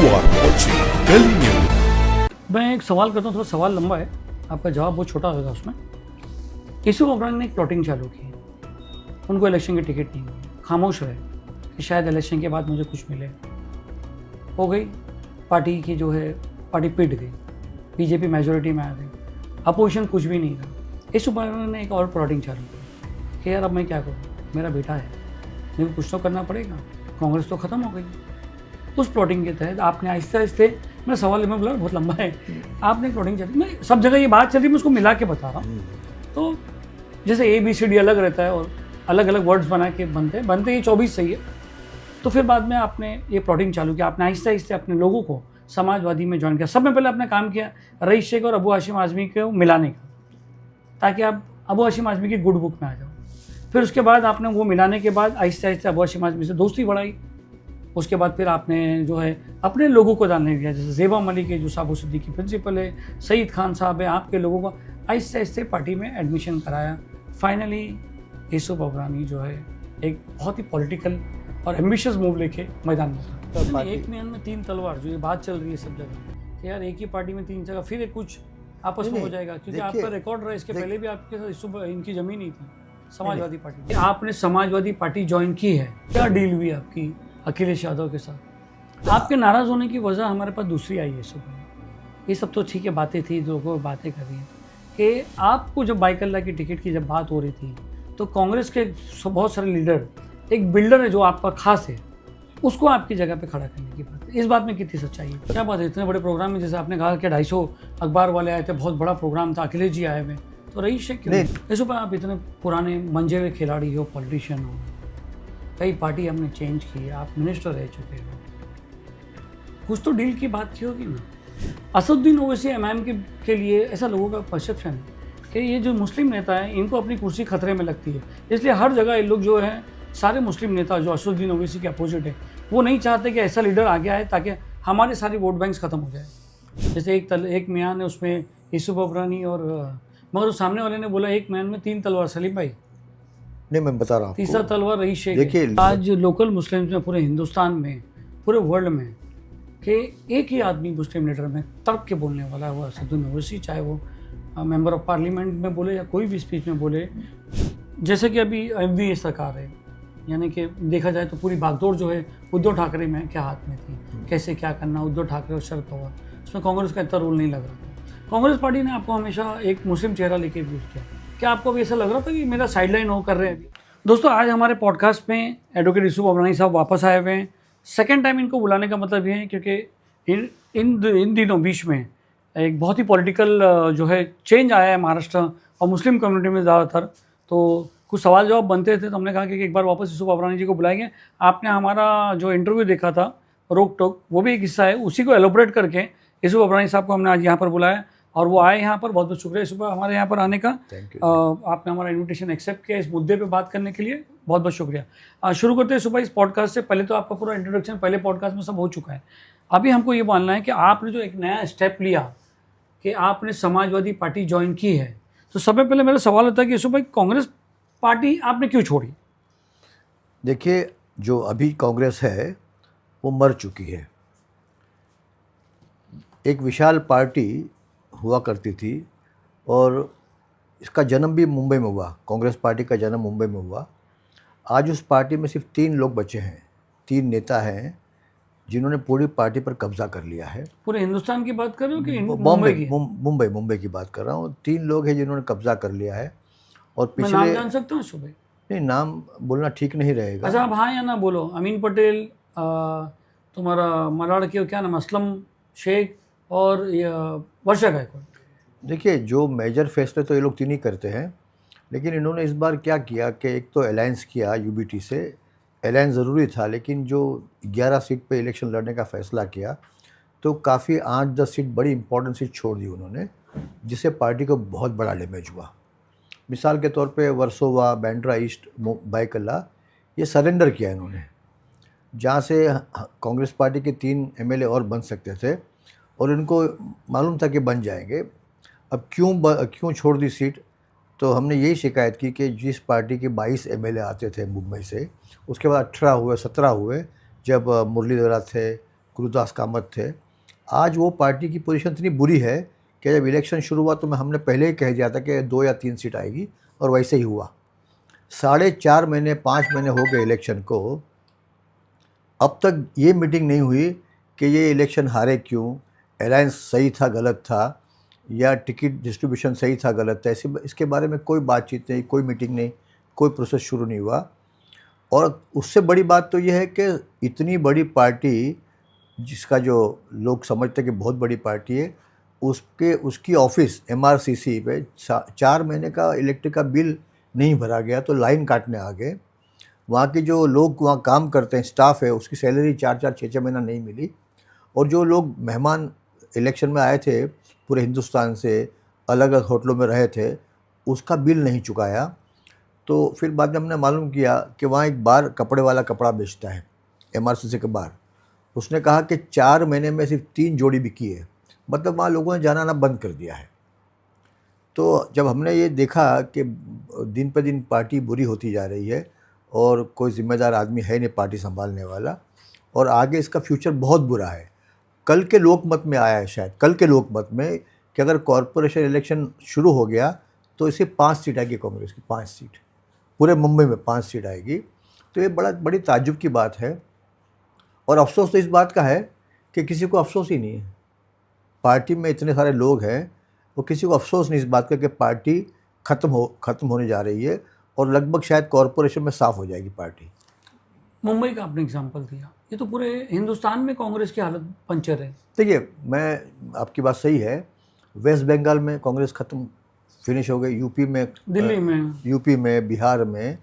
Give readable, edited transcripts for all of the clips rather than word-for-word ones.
are watching Delhi News. मैं एक सवाल करता हूँ, थोड़ा सवाल लंबा है, आपका जवाब बहुत छोटा होगा उसमें। केशव प्रभुरानी ने एक प्लॉटिंग चालू की, उनको इलेक्शन की टिकट नहीं मिली, खामोश रहे कि शायद इलेक्शन के बाद मुझे कुछ मिले। हो गई पार्टी की जो है, पार्टी पिट गई, बीजेपी मेजोरिटी में आ गई, अपोजिशन कुछ भी नहीं था। केशव प्रभुरानी ने एक और प्लॉटिंग चालू की कि यार अब मैं क्या करूँ, मेरा बेटा है, मुझे कुछ तो करना पड़ेगा, कांग्रेस तो ख़त्म हो गई। उस प्लॉटिंग के तहत आपने आहिस्ते आहिस्ते, मेरा सवाल मैं बोला बहुत लंबा है, आपने प्लॉटिंग चली, मैं सब जगह ये बात चल रही है, मैं उसको मिला के बता रहा हूँ। तो जैसे ABCD अलग रहता है और अलग अलग वर्ड्स बना के बनते ये 24 सही है। तो फिर बाद में आपने ये प्लॉटिंग चालू किया, आपने आहिस्ते आहिस्ते अपने लोगों को समाजवादी में ज्वाइन किया। सब में पहले आपने काम किया रईस शेख और अबू हाशिम आज़मी को मिलाने का, ताकि आप अबू हाशिम आज़मी की गुड बुक में आ जाओ। फिर उसके बाद आपने वो मिलाने के बाद आहिस्ते आहिस्ते अबू हाशिम आज़मी से दोस्ती बढ़ाई। उसके बाद फिर आपने जो है अपने लोगों को डालने दिया, जैसे ज़ेबा मलिक है जो साबो सिद्दीकी प्रिंसिपल है, सईद खान साहब है, आपके लोगों को आहिस्ते आहिस्ते पार्टी में एडमिशन कराया। फाइनली केशव प्रभुरानी जो है एक बहुत ही पॉलिटिकल और एम्बिशियस मूव लेके मैदान में था। एक मैन में तीन तलवार, जो ये बात चल रही है सब जगह कि यार एक ही पार्टी में तीन जगह, फिर कुछ आपस में हो जाएगा, क्योंकि आपका रिकॉर्ड रहा, इसके पहले भी आपके साथ इनकी जमीन ही थी समाजवादी पार्टी। आपने समाजवादी पार्टी ज्वाइन की है, क्या डील हुई आपकी अखिलेश यादव के साथ? आपके नाराज़ होने की वजह हमारे पास दूसरी आई है सुबह। ये सब तो ठीक है, बातें थी, लोगों को बातें कर रही हैं कि आपको जब बाइकल्ला की टिकट की जब बात हो रही थी तो कांग्रेस के बहुत सारे लीडर, एक बिल्डर है जो आपका खास है, उसको आपकी जगह पे खड़ा करने की बात है। इस बात में कितनी सच्चाई है? क्या बात है, इतने बड़े प्रोग्राम में, जैसे आपने कहा कि 250 अखबार वाले आए थे, बहुत बड़ा प्रोग्राम था, अखिलेश जी आए हुए, तो रईस शेख क्यों? इस पर आप इतने पुराने मंजे हुए खिलाड़ी हो, पॉलिटिशियन हो, कई पार्टी हमने चेंज की, आप मिनिस्टर रह चुके हो, कुछ तो डील की बात की होगी ना। असदुद्दीन ओवैसी MIM के लिए ऐसा लोगों का परसेप्शन है कि ये जो मुस्लिम नेता है इनको अपनी कुर्सी खतरे में लगती है, इसलिए हर जगह ये लोग जो है, सारे मुस्लिम नेता जो असदुद्दीन ओवैसी के अपोजिट है, वो नहीं चाहते कि ऐसा लीडर आगे आए ताकि हमारे सारे वोट बैंक्स ख़त्म हो जाए। जैसे एक म्यान है उसमें केशव प्रभुरानी और, मगर सामने वाले ने बोला एक म्यान में तीन तलवार। सलीम भाई नहीं, मैं बता रहा हूँ, तीसरा तलवार रईस शेख। देखिए, आज लोकल मुस्लिम्स में पूरे हिंदुस्तान में, पूरे वर्ल्ड में, कि एक ही आदमी मुस्लिम लीडर में तर्क के बोलने वाला है, वो असदुद्दीन ओवैसी, चाहे वो मेंबर ऑफ पार्लियामेंट में बोले या कोई भी स्पीच में बोले। जैसे कि अभी MV सरकार है, यानी कि देखा जाए तो पूरी भागदौड़ जो है उद्धव ठाकरे में क्या हाथ में थी, कैसे क्या करना, उद्धव ठाकरे और शरद पवार, उसमें कांग्रेस का इतना रोल नहीं लग रहा था। कांग्रेस पार्टी ने आपको हमेशा एक मुस्लिम चेहरा लेके यूज़ किया। क्या आपको भी ऐसा लग रहा था कि मेरा साइडलाइन हो कर रहे हैं? दोस्तों, आज हमारे पॉडकास्ट में एडवोकेट केशव प्रभुरानी साहब वापस आए हुए हैं। सेकेंड टाइम इनको बुलाने का मतलब ये है क्योंकि इन दिनों बीच में एक बहुत ही पॉलिटिकल जो है चेंज आया है महाराष्ट्र और मुस्लिम कम्युनिटी में ज़्यादातर, तो कुछ सवाल जवाब बनते थे, तो हमने कहा कि एक बार वापस केशव प्रभुरानी जी को बुलाएंगे। आपने हमारा जो इंटरव्यू देखा था रोक टोक, वो भी एक हिस्सा है, उसी को एलोबरेट करके केशव प्रभुरानी साहब को हमने आज यहाँ पर बुलाया और वो आए यहाँ पर। बहुत बहुत शुक्रिया सुबह हमारे यहाँ पर आने का। आपने हमारा इन्विटेशन एक्सेप्ट किया इस मुद्दे पे बात करने के लिए, बहुत बहुत शुक्रिया। शुरू करते हैं सुबह इस पॉडकास्ट से। पहले तो आपका पूरा इंट्रोडक्शन पहले पॉडकास्ट में सब हो चुका है, अभी हमको ये मानना है कि आपने जो एक नया स्टेप लिया कि आपने समाजवादी पार्टी ज्वाइन की है, तो सबसे पहले मेरा सवाल होता है कि सुबह कांग्रेस पार्टी आपने क्यों छोड़ी? देखिए, जो अभी कांग्रेस है वो मर चुकी है। एक विशाल पार्टी हुआ करती थी और इसका जन्म भी मुंबई में हुआ, कांग्रेस पार्टी का जन्म मुंबई में हुआ। आज उस पार्टी में सिर्फ 3 लोग बचे हैं, 3 नेता हैं जिन्होंने पूरी पार्टी पर कब्जा कर लिया है। पूरे हिंदुस्तान की बात कर रहे हो कि मुंबई की बात कर रहा हूँ। 3 लोग हैं जिन्होंने कब्जा कर लिया है। और पिछले, मैं नाम जान सकता हूँ सुबह? नहीं, नाम बोलना ठीक नहीं रहेगा। अच्छा, आप हाँ या ना बोलो। अमीन पटेल, तुम्हारा मलाड़ के क्या नाम, असलम शेख और वर्षा गायकवाड़। देखिए, जो मेजर फैसले तो ये लोग 3 ही करते हैं, लेकिन इन्होंने इस बार क्या किया कि एक तो अलायंस किया UBT से। अलायंस ज़रूरी था, लेकिन जो 11 सीट पे इलेक्शन लड़ने का फ़ैसला किया तो काफ़ी 8-10 सीट, बड़ी इंपॉर्टेंट सीट छोड़ दी उन्होंने, जिससे पार्टी को बहुत बड़ा डैमेज हुआ। मिसाल के तौर पे वर्सोवा, बैंड्रा ईस्ट, बाइकल्ला, ये सरेंडर किया इन्होंने, जहाँ से कांग्रेस पार्टी के 3 MLA और बन सकते थे और इनको मालूम था कि बन जाएंगे। अब क्यों छोड़ दी सीट? तो हमने यही शिकायत की कि जिस पार्टी के 22 MLA आते थे मुंबई से, उसके बाद 18 हुए, 17 हुए जब मुरलीधरा थे, गुरुदास कामत थे। आज वो पार्टी की पोजीशन इतनी बुरी है कि जब इलेक्शन शुरू हुआ तो हमने पहले ही कह दिया था कि 2 या 3 सीट आएगी, और वैसे ही हुआ। 4.5 महीने 5 महीने हो गए इलेक्शन को, अब तक ये मीटिंग नहीं हुई कि ये इलेक्शन हारे क्यों, अलायंस सही था गलत था, या टिकट डिस्ट्रीब्यूशन सही था गलत था, इसके बारे में कोई बातचीत नहीं, कोई मीटिंग नहीं, कोई प्रोसेस शुरू नहीं हुआ। और उससे बड़ी बात तो ये है कि इतनी बड़ी पार्टी, जिसका जो लोग समझते हैं कि बहुत बड़ी पार्टी है, उसकी ऑफिस MRCC पे 4 महीने का इलेक्ट्रिक का बिल नहीं भरा गया तो लाइन काटने आ गए। वहाँ के जो लोग वहाँ काम करते हैं, स्टाफ है, उसकी सैलरी 4-4 6-6 महीना नहीं मिली। और जो लोग मेहमान इलेक्शन में आए थे पूरे हिंदुस्तान से, अलग अलग होटलों में रहे थे, उसका बिल नहीं चुकाया। तो फिर बाद में हमने मालूम किया कि वहाँ एक बार कपड़े वाला कपड़ा बेचता है MRCC के बाहर, उसने कहा कि 4 महीने में सिर्फ 3 जोड़ी बिकी है, मतलब वहाँ लोगों ने जाना आना बंद कर दिया है। तो जब हमने ये देखा कि दिन पे दिन पार्टी बुरी होती जा रही है और कोई ज़िम्मेदार आदमी है नहीं पार्टी संभालने वाला, और आगे इसका फ्यूचर बहुत बुरा है। कल के लोकमत में आया है, शायद कल के लोकमत में, कि अगर कॉरपोरेशन इलेक्शन शुरू हो गया तो इसे 5 सीट आएगी कांग्रेस की, 5 सीट, पूरे मुंबई में 5 सीट आएगी। तो ये बड़ी ताज्जुब की बात है। और अफसोस तो इस बात का है कि किसी को अफसोस ही नहीं है। पार्टी में इतने सारे लोग हैं, वो किसी को अफसोस नहीं इस बात का कि पार्टी ख़त्म होने जा रही है, और लगभग शायद कॉरपोरेशन में साफ़ हो जाएगी पार्टी। मुंबई का आपने एग्जाम्पल दिया, ये तो पूरे हिंदुस्तान में कांग्रेस की हालत पंचर है। देखिए, मैं आपकी बात सही है, वेस्ट बंगाल में कांग्रेस ख़त्म फिनिश हो गई, यूपी में, बिहार में,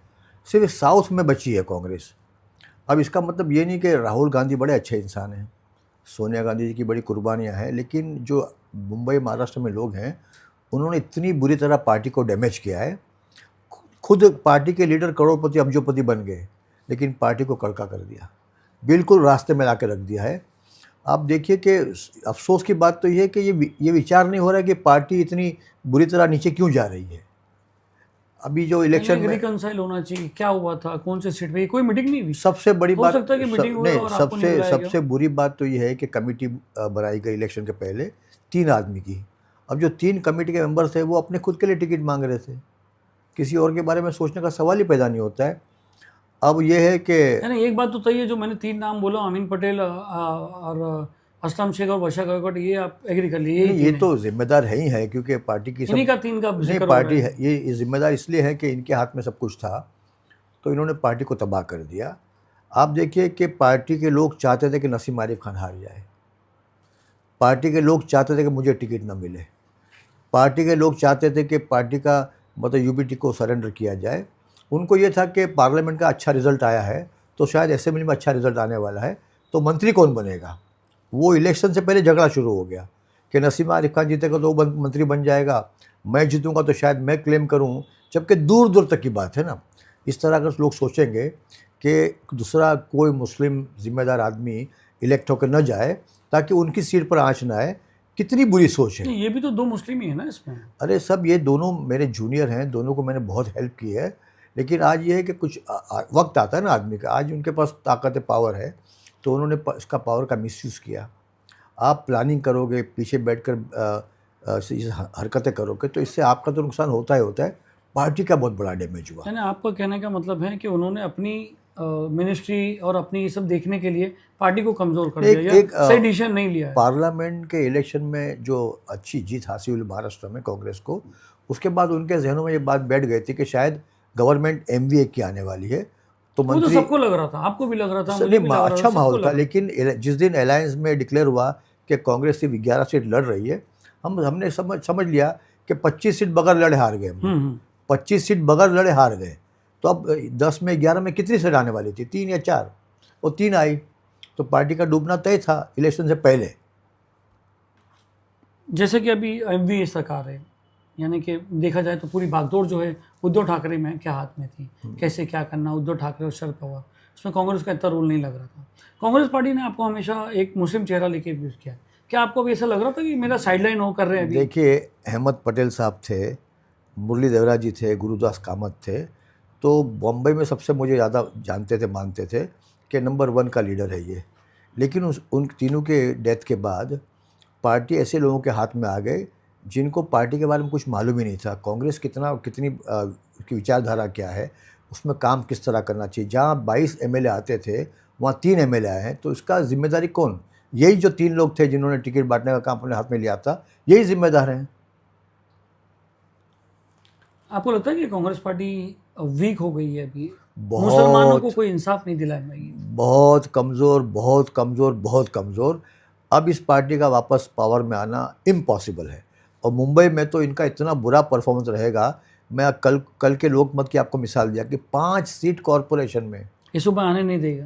सिर्फ साउथ में बची है कांग्रेस। अब इसका मतलब ये नहीं कि राहुल गांधी बड़े अच्छे इंसान हैं, सोनिया गांधी जी की बड़ी कुर्बानियाँ हैं, लेकिन जो मुंबई महाराष्ट्र में लोग हैं, उन्होंने इतनी बुरी तरह पार्टी को डैमेज किया है। खुद पार्टी के लीडर करोड़पति अब्जोपति बन गए, लेकिन पार्टी को कड़का कर दिया, बिल्कुल रास्ते में ला के रख दिया है। आप देखिए कि अफसोस की बात तो ये है कि ये विचार नहीं हो रहा है कि पार्टी इतनी बुरी तरह नीचे क्यों जा रही है। अभी जो इलेक्शन में रिकंसाइल होना चाहिए, क्या हुआ था, कौन से सीट पे, कोई मीटिंग नहीं हुई। सबसे बड़ी बात, सकता है कि मीटिंग हुई और आपको नहीं बुलाया गया। सबसे बुरी बात तो ये है कि कमेटी बनाई गई इलेक्शन के पहले 3 आदमी की। अब जो 3 कमेटी के मेंबर थे वो अपने खुद के लिए टिकट मांग रहे थे, किसी और के बारे में सोचने का सवाल ही पैदा नहीं होता है। अब ये है कि एक बात तो तय है, जो मैंने 3 नाम बोला, अमीन पटेल और असलम शेख और वर्षा गायकवाड़, ये आप एग्री कर लिए? ये तो जिम्मेदार है ही है, क्योंकि पार्टी की इन्हीं का 3 का नहीं, पार्टी है ये जिम्मेदार इसलिए है कि इनके हाथ में सब कुछ था, तो इन्होंने पार्टी को तबाह कर दिया। आप देखिए कि पार्टी के लोग चाहते थे कि नसीम आरिफ खान हार जाए, पार्टी के लोग चाहते थे कि मुझे टिकट न मिले, पार्टी के लोग चाहते थे कि पार्टी का मतलब यूबीटी को सरेंडर किया जाए। उनको ये था कि पार्लियामेंट का अच्छा रिजल्ट आया है तो शायद असेंबली में अच्छा रिजल्ट आने वाला है, तो मंत्री कौन बनेगा। वो इलेक्शन से पहले झगड़ा शुरू हो गया कि नसीम आरिफ खान जीतेगा तो वो मंत्री बन जाएगा, मैं जीतूंगा तो शायद मैं क्लेम करूं, जबकि दूर दूर तक की बात है ना। इस तरह अगर लोग सोचेंगे कि दूसरा कोई मुस्लिम जिम्मेदार आदमी इलेक्ट होकर न जाए ताकि उनकी सीट पर आँच ना आए, कितनी बुरी सोच है। ये भी तो 2 मुस्लिम ही है ना इसमें। अरे सब ये दोनों मेरे जूनियर हैं, दोनों को मैंने बहुत हेल्प की है, लेकिन आज ये है कि कुछ वक्त आता है ना आदमी का, आज उनके पास ताकत पावर है, तो उन्होंने इसका पावर का मिसयूज़ किया। आप प्लानिंग करोगे, पीछे बैठकर हरकतें करोगे, तो इससे आपका तो नुकसान होता ही होता है, पार्टी का बहुत बड़ा डैमेज हुआ। यानी आपका कहने का मतलब है कि उन्होंने अपनी मिनिस्ट्री और अपनी ये सब देखने के लिए पार्टी को कमज़ोर कर दिया, या सही डिसीजन नहीं लिया है। पार्लियामेंट के इलेक्शन में जो अच्छी जीत हासिल हुई महाराष्ट्र में कांग्रेस को, उसके बाद उनके जहनों में ये बात बैठ गई थी कि शायद गवर्नमेंट MVA की आने वाली है, तो वो तो सबको लग रहा था, आपको भी लग रहा था, मुझे भी लग रहा था, अच्छा माहौल था। लेकिन जिस दिन अलायंस में डिक्लेयर हुआ कि कांग्रेस सिर्फ 11 सीट लड़ रही है, हमने समझ लिया कि 25 सीट बगैर लड़े हार गए। 25 सीट बगैर लड़े हार गए, तो अब 10 में 11 में कितनी सीट आने वाली थी, 3 या 4, और 3 आई, तो पार्टी का डूबना तय था इलेक्शन से पहले। जैसे कि अभी MVA सरकार है, यानी कि देखा जाए तो पूरी भागदौड़ जो है उद्धव ठाकरे में क्या हाथ में थी, कैसे क्या करना, उद्धव ठाकरे और शरद पवार, उसमें कांग्रेस का इतना रोल नहीं लग रहा था। कांग्रेस पार्टी ने आपको हमेशा एक मुस्लिम चेहरा लेके यूज़ किया, क्या आपको भी ऐसा लग रहा था कि मेरा साइडलाइन हो कर रहे हैं? देखिए, अहमद पटेल साहब थे, मुरली देवरा जी थे, गुरुदास कामत थे, तो बम्बई में सबसे मुझे ज़्यादा जानते थे, मानते थे कि नंबर 1 का लीडर है ये। लेकिन उन तीनों के डेथ के बाद पार्टी ऐसे लोगों के हाथ में आ गए जिनको पार्टी के बारे में कुछ मालूम ही नहीं था। कांग्रेस कितनी उसकी विचारधारा क्या है, उसमें काम किस तरह करना चाहिए। जहाँ 22 एमएलए आते थे वहाँ 3 एमएलए आए हैं, तो इसका जिम्मेदारी कौन? यही जो 3 लोग थे जिन्होंने टिकट बांटने का काम अपने हाथ में लिया था, यही जिम्मेदार हैं। आपको लगता है कि कांग्रेस पार्टी वीक हो गई है अभी? मुसलमानों को बहुत कोई इंसाफ नहीं दिला है? बहुत कमज़ोर, बहुत कमज़ोर, बहुत कमज़ोर। अब इस पार्टी का वापस पावर में आना इम्पॉसिबल है। और मुंबई में तो इनका इतना बुरा परफॉर्मेंस रहेगा। मैं कल के लोकमत की आपको मिसाल दिया कि 5 सीट कॉरपोरेशन में। ये सुबह आने नहीं देगा?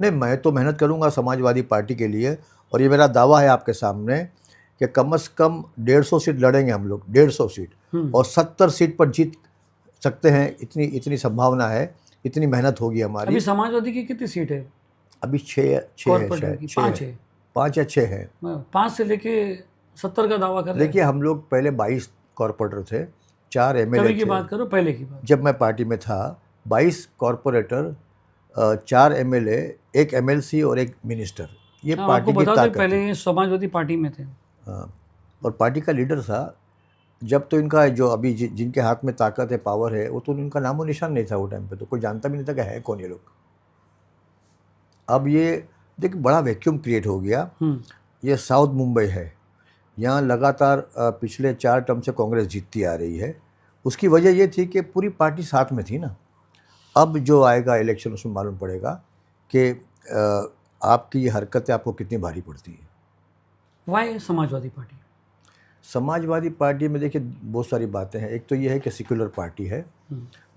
नहीं, मैं तो मेहनत करूंगा समाजवादी पार्टी के लिए, और ये मेरा दावा है आपके सामने कि कम से कम 150 सीट लड़ेंगे हम लोग, 150 सीट, और 70 सीट पर जीत सकते हैं। इतनी संभावना है, इतनी मेहनत होगी हमारी। अभी समाजवादी की कितनी सीट है? अभी 6 है कॉर्पोरेटर की? शायद, 5 है। 5 या 6 है। 5 से लेके 70 का दावा कर रहे हैं। देखिए, हम लोग पहले 22 कॉरपोरेटर थे, 4 कभी एमएलए की थे। बात करो, पहले की बात। जब मैं पार्टी में था 22 कॉरपोरेटर, 4 एमएलए, 1 एमएलसी और 1 मिनिस्टर। ये हाँ, पार्टी आपको की बता दें ताकत पहले है। ये समाजवादी पार्टी में थे। हाँ, और पार्टी का लीडर था। जब तो इनका जो अभी जिनके हाथ में ताकत है, पावर है, वो तो इनका नामो निशान नहीं था वो टाइम पे, तो कोई जानता भी नहीं था कि है कौन ये लोग। अब ये देखिए बड़ा वैक्यूम क्रिएट हो गया। ये साउथ मुंबई है, यहाँ लगातार पिछले 4 टर्म से कांग्रेस जीतती आ रही है। उसकी वजह ये थी कि पूरी पार्टी साथ में थी ना। अब जो आएगा इलेक्शन, उसमें मालूम पड़ेगा कि आपकी ये हरकतें आपको कितनी भारी पड़ती हैं। Why Samajwadi party? Samajwadi party में देखिए बहुत सारी बातें हैं। एक तो ये है कि सेक्युलर पार्टी है।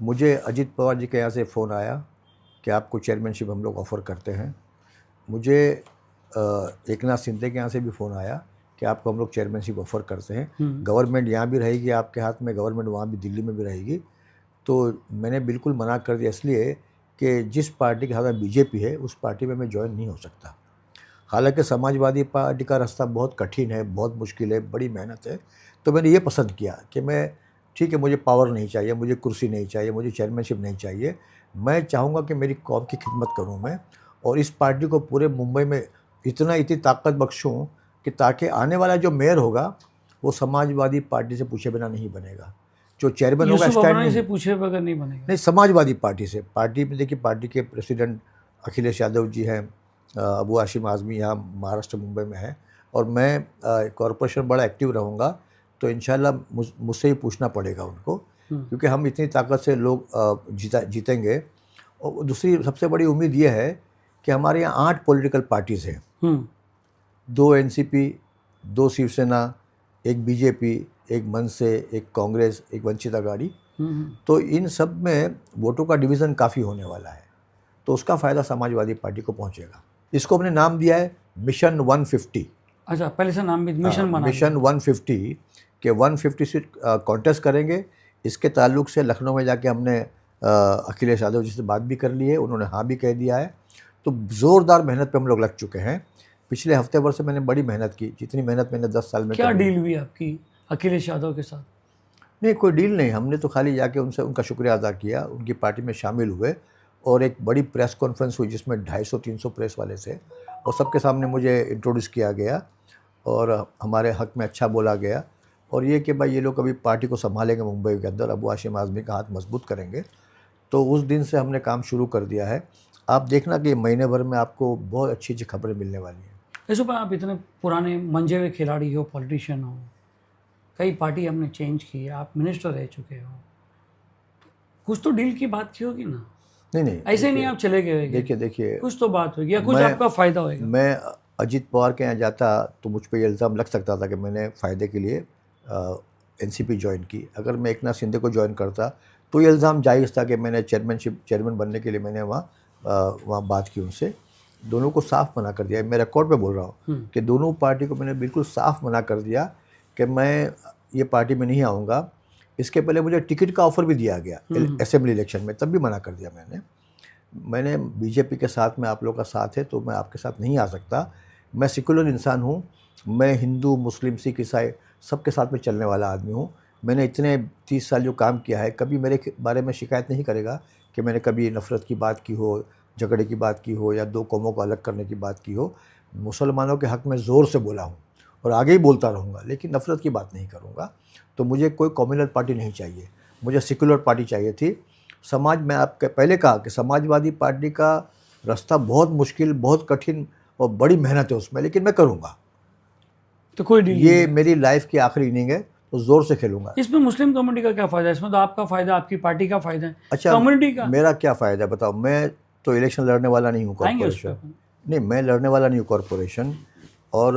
मुझे अजीत पवार जी के यहाँ से फ़ोन आया कि आपको चेयरमैनशिप हम लोग ऑफ़र करते हैं। मुझे एकनाथ शिंदे के यहाँ से भी फ़ोन आया कि आपको हम लोग चेयरमैनशिप ऑफ़र करते हैं। गवर्नमेंट यहाँ भी रहेगी आपके हाथ में, गवर्नमेंट वहाँ भी, दिल्ली में भी रहेगी। तो मैंने बिल्कुल मना कर दिया, इसलिए कि जिस पार्टी के हाथ में बीजेपी है उस पार्टी में मैं ज्वाइन नहीं हो सकता। हालांकि समाजवादी पार्टी का रास्ता बहुत कठिन है, बहुत मुश्किल है, बड़ी मेहनत है। तो मैंने ये पसंद किया कि मैं ठीक है, मुझे पावर नहीं चाहिए, मुझे कुर्सी नहीं चाहिए, मुझे चेयरमैनशिप नहीं चाहिए। मैं चाहूँगा कि मेरी कौम की खिदमत करूँ मैं, और इस पार्टी को पूरे मुंबई में इतनी ताकत बख्शूँ कि ताकि आने वाला जो मेयर होगा वो समाजवादी पार्टी से पूछे बिना नहीं बनेगा। जो चेयरमैन होगा यूसुफ स्टैंड अबानी से नहीं, पूछे बगैर नहीं बनेगा? नहीं, समाजवादी पार्टी से। पार्टी में देखिए, पार्टी के प्रेसिडेंट अखिलेश यादव जी हैं, अबू हाशिम आज़मी यहाँ महाराष्ट्र मुंबई में है, और मैं कॉरपोरेशन बड़ा एक्टिव रहूँगा। तो इंशाल्लाह मुझसे ही पूछना पड़ेगा उनको, क्योंकि हम इतनी ताकत से लोग जीतेंगे। और दूसरी सबसे बड़ी उम्मीद ये है कि हमारे यहाँ 8 पॉलिटिकल पार्टीज़ हैं। 2 एनसीपी, 2 शिवसेना, 1 बीजेपी, 1 मनसे, 1 कांग्रेस, 1 वंचित अघाड़ी। तो इन सब में वोटों का डिवीज़न काफ़ी होने वाला है, तो उसका फ़ायदा समाजवादी पार्टी को पहुंचेगा। इसको हमने नाम दिया है मिशन 150। अच्छा, पहले से नाम भी मिशन बना मिशन 150 के 150 सीट कॉन्टेस्ट करेंगे। इसके ताल्लुक से लखनऊ में जाके हमने अखिलेश यादव जी से बात भी कर ली है, उन्होंने हाँ भी कह दिया है। तो ज़ोरदार मेहनत पे हम लोग लग चुके हैं। पिछले हफ्ते भर से मैंने बड़ी मेहनत की, जितनी मेहनत मैंने 10 साल में क्या करी। डील हुई आपकी अखिलेश यादव के साथ? नहीं, कोई डील नहीं। हमने तो खाली जाके उनसे उनका शुक्रिया अदा किया, उनकी पार्टी में शामिल हुए, और एक बड़ी प्रेस कॉन्फ्रेंस हुई जिसमें 250-300 प्रेस वाले थे, और सबके सामने मुझे इंट्रोड्यूस किया गया और हमारे हक़ में अच्छा बोला गया। और ये कि भाई ये लोग अभी पार्टी को संभालेंगे मुंबई के अंदर, अबू हाशिम आज़मी का हाथ मजबूत करेंगे। तो उस दिन से हमने काम शुरू कर दिया है। आप देखना कि महीने भर में आपको बहुत अच्छी अच्छी खबरें मिलने वाली हैं। यूसुफ, आप इतने पुराने मंजे हुए खिलाड़ी हो, पॉलिटिशियन हो, कई पार्टी हमने चेंज की है, आप मिनिस्टर रह चुके हो, कुछ तो डील की बात की होगी ना? नहीं, ऐसे नहीं आप चले गए? देखिए, कुछ तो बात होगी या कुछ आपका फ़ायदा होगा? मैं अजीत पवार के यहाँ जाता तो मुझ पर यह इल्ज़ाम लग सकता था कि मैंने फ़ायदे के लिए एनसीपी ज्वाइन की। अगर मैं एकनाथ शिंदे को ज्वाइन करता तो ये इल्ज़ाम जायज़ था कि मैंने चेयरमैन बनने के लिए मैंने वहाँ बात की उनसे। दोनों को साफ मना कर दिया। मैं रिकॉर्ड पे बोल रहा हूँ कि दोनों पार्टी को मैंने बिल्कुल साफ मना कर दिया कि मैं ये पार्टी में नहीं आऊँगा। इसके पहले मुझे टिकट का ऑफ़र भी दिया गया असेंबली इलेक्शन में, तब भी मना कर दिया मैंने बीजेपी के साथ में आप लोगों का साथ है तो मैं आपके साथ नहीं आ सकता। मैं सेकुलर इंसान हूँ, मैं हिंदू, मुस्लिम, सिख, ईसाई सबके साथ में चलने वाला आदमी हूँ। मैंने इतने 30 साल जो काम किया है, कभी मेरे बारे में शिकायत नहीं करेगा कि मैंने कभी नफ़रत की बात की हो झगड़े की बात की हो या दो कौमों को अलग करने की बात की हो, मुसलमानों के हक़ में ज़ोर से बोला हूँ और आगे ही बोलता रहूँगा, लेकिन नफ़रत की बात नहीं करूँगा। तो मुझे कोई कम्युनल पार्टी नहीं चाहिए, मुझे सेक्युलर पार्टी चाहिए थी। समाज में आपके पहले कहा कि समाजवादी पार्टी का रास्ता बहुत मुश्किल, बहुत कठिन और बड़ी मेहनत है उसमें, लेकिन मैं करूँगा। तो कोई डील नहीं ये है। मेरी लाइफ की आखिरी इनिंग है, तो ज़ोर से खेलूँगा। इसमें मुस्लिम कम्युनिटी का क्या फ़ायदा है? इसमें तो आपका फ़ायदा, आपकी पार्टी का फ़ायदा है। अच्छा, कम्युनिटी का मेरा क्या फ़ायदा है बताओ? मैं तो इलेक्शन लड़ने वाला नहीं हूँ आएंगे उस कॉरपोरेशन। पर। नहीं, मैं लड़ने वाला नहीं हूँ कॉरपोरेशन, और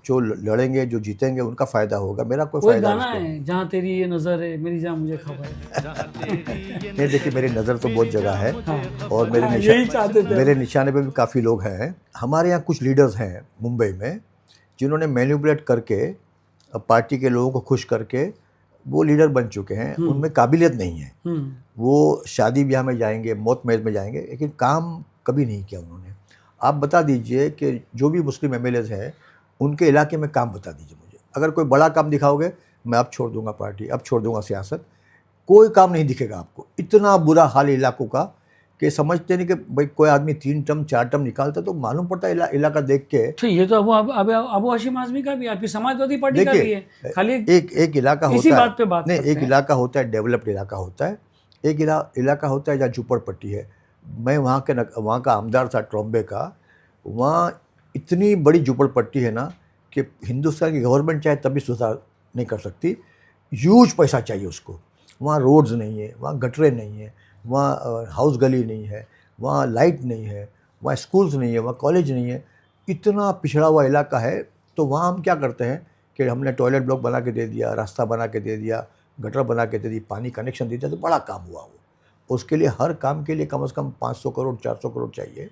जो लड़ेंगे, जो जीतेंगे उनका फ़ायदा होगा, मेरा कोई कोई फ़ायदा गाना उसको है, जहाँ तेरी ये नज़र है मेरी जान मुझे खबर है। नहीं। देखिए, मेरी नज़र तो बहुत जगह है हाँ। और मेरे यही चाहते थे मेरे निशाने पे भी काफ़ी लोग हैं। हमारे यहाँ कुछ लीडर्स हैं मुंबई में, जिन्होंने मैनिपुलेट करके पार्टी के लोगों को खुश करके वो लीडर बन चुके हैं। उनमें काबिलियत नहीं है। वो शादी ब्याह में जाएंगे, मौत मैज में जाएंगे, लेकिन काम कभी नहीं किया उन्होंने। आप बता दीजिए कि जो भी मुस्लिम एमएलएज हैं, उनके इलाके में काम बता दीजिए मुझे। अगर कोई बड़ा काम दिखाओगे, मैं अब छोड़ दूंगा पार्टी, अब छोड़ दूंगा सियासत। कोई काम नहीं दिखेगा आपको। इतना बुरा हाल है इलाकों का कि समझते नहीं कि भाई कोई आदमी 3 टर्म 4 टर्म निकालता तो मालूम पड़ता है इलाका देख के। तो ये तो अबू हाशिम आज़मी का भी, आपकी समाजवादी पार्टी का भी है। देखिए, खाली एक इलाका इसी होता है, बात पे बात नहीं, करते एक हैं। इलाका होता है डेवलप्ड इलाका होता है, एक इलाका होता है जहाँ झुपड़पट्टी है। मैं वहाँ का आमदार था ट्रॉम्बे का। वहाँ इतनी बड़ी झुपड़पट्टी है ना कि हिंदुस्तान की गवर्नमेंट चाहे तभी सुधार नहीं कर सकती। ह्यूज पैसा चाहिए उसको। वहाँ रोड्स नहीं है, वहाँ गटरें नहीं है, वहाँ हाउस गली नहीं है, वहाँ लाइट नहीं है, वहाँ स्कूल्स नहीं है, वहाँ कॉलेज नहीं है। इतना पिछड़ा हुआ इलाका है। तो वहाँ हम क्या करते हैं कि हमने टॉयलेट ब्लॉक बना के दे दिया, रास्ता बना के दे दिया, गटर बना के दे दी, पानी कनेक्शन दे दिया, तो बड़ा काम हुआ वो। उसके लिए हर काम के लिए कम से कम 500 करोड़ 400 करोड़ चाहिए,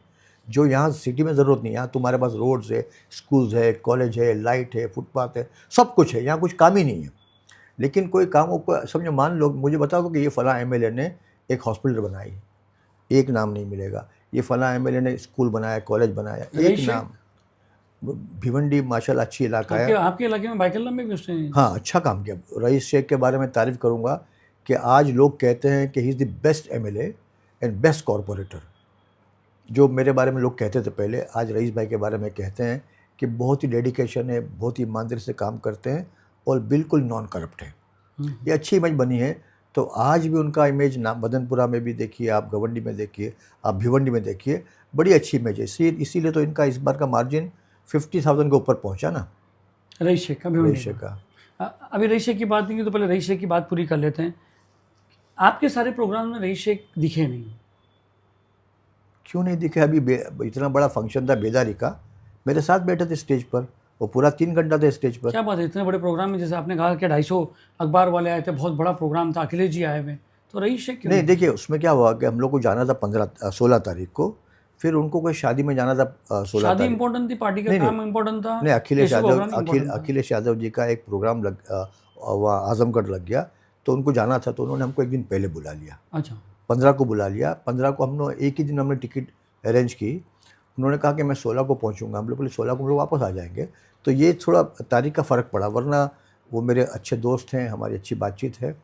जो यहाँ सिटी में ज़रूरत नहीं है। यहाँ तुम्हारे पास रोड्स है, स्कूल्स है, कॉलेज है, लाइट है, फुटपाथ है, सब कुछ है। यहाँ कुछ काम ही नहीं है। लेकिन कोई काम ऊपर समझो, मान लो मुझे बताओ कि ये फलां एमएलए ने एक हॉस्पिटल बनाई, एक नाम नहीं मिलेगा। ये फलां एमएलए ने स्कूल बनाया, कॉलेज बनाया, एक नाम। भिवंडी माशाल्लाह अच्छी इलाका है। आपके इलाके में बाइकल्ला में भी उसने हाँ, अच्छा काम किया। रईस शेख के बारे में तारीफ़ करूँगा कि आज लोग कहते हैं कि he is the best MLA and best corporator. जो मेरे बारे में लोग कहते थे पहले, आज रईस भाई के बारे में कहते हैं कि बहुत ही डेडिकेशन है, बहुत ही ईमानदारी से काम करते हैं और बिल्कुल नॉन करप्ट है। ये अच्छी इमेज बनी है। तो आज भी उनका इमेज ना मदनपुरा में भी देखिए, आप गवंडी में देखिए, आप भिवंडी में देखिए, बड़ी अच्छी इमेज है। इसीलिए तो इनका इस बार का मार्जिन 50,000 के ऊपर पहुंचा ना, रईस शेख का, रईस शेख का। अभी रईस शेख की बात नहीं की, तो पहले रईस शेख की बात पूरी कर लेते हैं। आपके सारे प्रोग्राम में रईस शेख दिखे नहीं। क्यों नहीं दिखे? अभी इतना बड़ा फंक्शन था बेदारी का, मेरे साथ बैठे थे स्टेज पर, वो पूरा 3 घंटा थे स्टेज पर। क्या बात है, इतने बड़े प्रोग्राम में, जैसे आपने कहा कि 250 अखबार वाले आए थे, बहुत बड़ा प्रोग्राम था, अखिलेश जी आए हुए, तो रईस शेख क्यों नहीं, देखिए उसमें क्या हुआ कि हम लोग को जाना था 16 तारीख को, फिर उनको कोई शादी में जाना था 16 शादी तारीख। इम्पोर्टेंट थी, पार्टी का काम इम्पोर्टेंट था। नहीं, अखिलेश important था। अखिलेश यादव जी का एक प्रोग्राम वहाँ आजमगढ़ लग गया, तो उनको जाना था, तो उन्होंने हमको एक दिन पहले बुला लिया। अच्छा, 15 को बुला लिया। 15 को हमने एक ही दिन हमने टिकट अरेंज की। उन्होंने कहा कि मैं 16 को पहुंचूंगा। हम लोग बोले 16 को हम लोग वापस आ जाएंगे। तो ये थोड़ा तारीख का फ़र्क पड़ा, वरना वो मेरे अच्छे दोस्त हैं, हमारी अच्छी बातचीत है।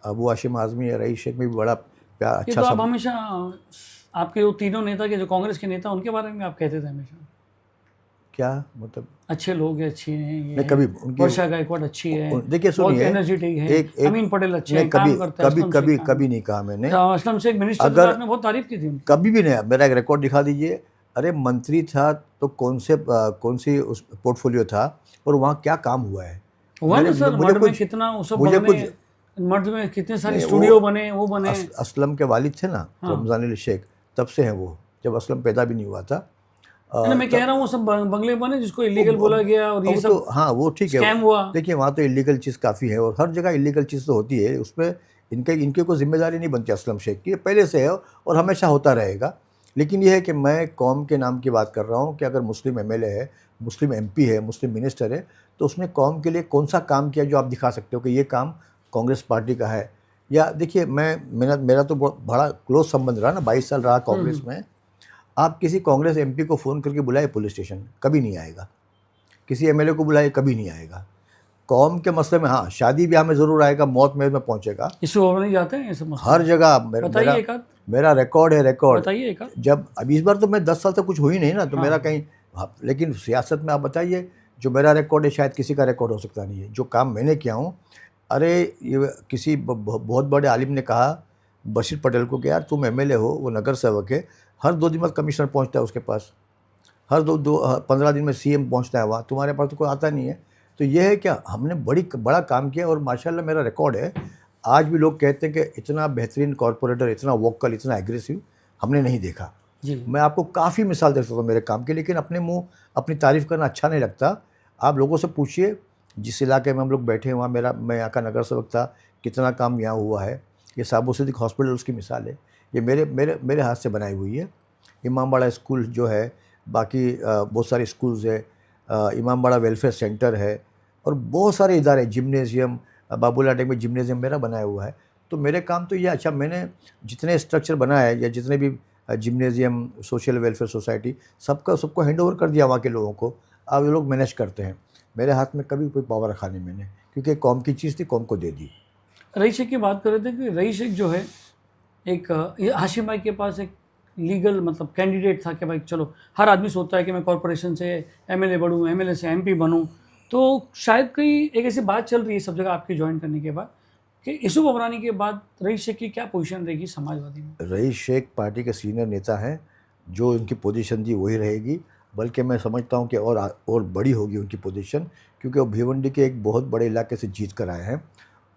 अबू हाशिम आज़मी या रईस शेख में भी बड़ा प्यार ये अच्छा तो आप हमेशा आपके वो तीनों नेता के, जो कांग्रेस के नेता, उनके बारे में आप कहते थे हमेशा, क्या मतलब? अच्छे लोग हैं, अच्छे हैं, ये नहीं, कभी उनकी वर्षा गायकवाड़ अच्छी है, देखिए सुनिए, एनर्जेटिक है, अमीन पटेल अच्छे हैं, नहीं, काम करते हैं, कभी नहीं कहा मैंने। असलम शेख मिनिस्टर थे, आपने बहुत तारीफ की थी उनकी। कभी भी नहीं। मेरा एक रिकॉर्ड दिखा दीजिए। अरे मंत्री था तो कौन सी उस पोर्टफोलियो था और वहाँ क्या काम हुआ है? हुआ ना सर, मर्द में कितना वो सब बने, मर्द में कितने सारे स्टूडियो बने, वो बने। असलम के वालिद थे ना, रमजान अली शेख, तब से हैं वो, जब असलम पैदा भी नहीं हुआ था। मैं कह रहा हूँ सब बंगले बने जिसको इलीगल बोला गया, और ये सब तो हाँ, वो ठीक है, स्कैम हुआ। देखिए वहाँ तो इलीगल चीज़ काफ़ी है और हर जगह इलीगल चीज़ तो होती है। उसमें इनके कोई जिम्मेदारी नहीं बनती असलम शेख की, पहले से है और हमेशा होता रहेगा। लेकिन ये है कि मैं कौम के नाम की बात कर रहा हूँ कि अगर मुस्लिम एमएलए है, मुस्लिम एमपी है, मुस्लिम मिनिस्टर है, तो उसने कौम के लिए कौन सा काम किया जो आप दिखा सकते हो कि ये काम कांग्रेस पार्टी का है। या देखिए मेरा तो बड़ा क्लोज संबंध रहा ना, 22 साल रहा कांग्रेस में। आप किसी कांग्रेस एमपी को फ़ोन करके बुलाए पुलिस स्टेशन, कभी नहीं आएगा। किसी एमएलए को बुलाए, कभी नहीं आएगा। कौम के मसले में हाँ, शादी ब्याह में ज़रूर आएगा, मौत में पहुँचेगा। इशू नहीं जाते हैं ये सब हर जगह मेरा रिकॉर्ड है, रिकॉर्ड। बताइए एक आध। जब अब इस बार तो मैं 10 साल से कुछ हुई नहीं ना, तो हाँ। मेरा कहीं लेकिन सियासत में आप बताइए, जो मेरा रिकॉर्ड है शायद किसी का रिकॉर्ड हो सकता नहीं है, जो काम मैंने किया हूँ। अरे ये किसी बहुत बड़े आलिम ने कहा बशीर पटेल को कि यार तुम एमएलए हो, वो नगर सेवक है, हर 2 दिन बाद कमिश्नर पहुँचता है उसके पास, हर 15 दिन में सीएम पहुँचता है वहाँ, तुम्हारे पास तो कोई आता नहीं है। तो ये है क्या, हमने बड़ा काम किया और माशाल्लाह मेरा रिकॉर्ड है। आज भी लोग कहते हैं कि इतना बेहतरीन कॉरपोरेटर, इतना वोकल, इतना एग्रेसिव हमने नहीं देखा। जी। मैं आपको काफ़ी मिसाल दे सकता हूँ मेरे काम की, लेकिन अपने मुँह अपनी तारीफ़ करना अच्छा नहीं लगता। आप लोगों से पूछिए, जिस इलाके में हम लोग बैठे हैं वहाँ मैं यहाँ का नगर सेवक था, कितना काम यहाँ हुआ है। ये साबो सिद्दीक हॉस्पिटल उसकी मिसाल है, ये मेरे हाथ से बनाई हुई है। इमामबाड़ा स्कूल जो है, बाकी बहुत सारे स्कूल्स है, इमामबाड़ा वेलफेयर सेंटर है और बहुत सारे इदारे, जिम्नेज़ियम, बाबूलाल अटेक में जिम्नेज़ियम मेरा बनाया हुआ है। तो मेरे काम तो ये, अच्छा मैंने जितने स्ट्रक्चर बनाए हैं या जितने भी जिम्नेज़ियम, सोशल वेलफेयर सोसाइटी, सबको हैंडओवर कर दिया वहाँ के लोगों को। अब ये लोग मैनेज करते हैं। मेरे हाथ में कभी कोई पावर रखा नहीं मैंने, क्योंकि कौम की चीज़ थी, कौम को दे दी। रईस शेख की बात कर रहे थे कि रईस शेख जो है एक ये हाशिम भाई के पास एक लीगल मतलब कैंडिडेट था कि भाई चलो, हर आदमी सोचता है कि मैं कॉरपोरेशन से एमएलए बनूं, एमएलए से एमपी बनूं। तो शायद कहीं एक ऐसी बात चल रही है सब जगह आपके ज्वाइन करने के बाद कि यूसुफ अबरानी के बाद रईस शेख की क्या पोजीशन रहेगी समाजवादी में? रईस शेख पार्टी के सीनियर नेता हैं, जो उनकी पोजीशन थी वही रहेगी, बल्कि मैं समझता हूँ कि और बड़ी होगी उनकी पोजीशन, क्योंकि वो भिवंडी के एक बहुत बड़े इलाके से जीत कर आए हैं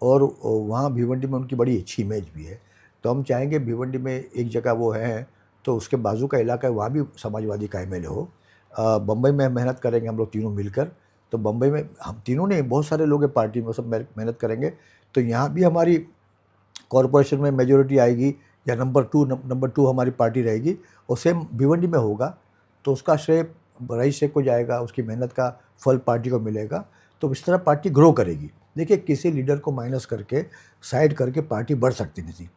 और वहाँ भिवंडी में उनकी बड़ी अच्छी इमेज भी है। तो हम चाहेंगे भिवंडी में एक जगह वो हैं, तो उसके बाजू का इलाका है, वहाँ भी समाजवादी का एमएलए हो। बम्बई में मेहनत करेंगे हम लोग तीनों मिलकर, तो बम्बई में हम तीनों नहीं, बहुत सारे लोग हैं पार्टी में, सब मेहनत करेंगे, तो यहाँ भी हमारी कॉरपोरेशन में मेजॉरिटी आएगी या नंबर टू हमारी पार्टी रहेगी और सेम भिवंडी में होगा। तो उसका श्रेय रईस शेख को जाएगा, उसकी मेहनत का फल पार्टी को मिलेगा। तो इस तरह पार्टी ग्रो करेगी। देखिए, किसी लीडर को माइनस करके, साइड करके पार्टी बढ़ सकती नहीं थी।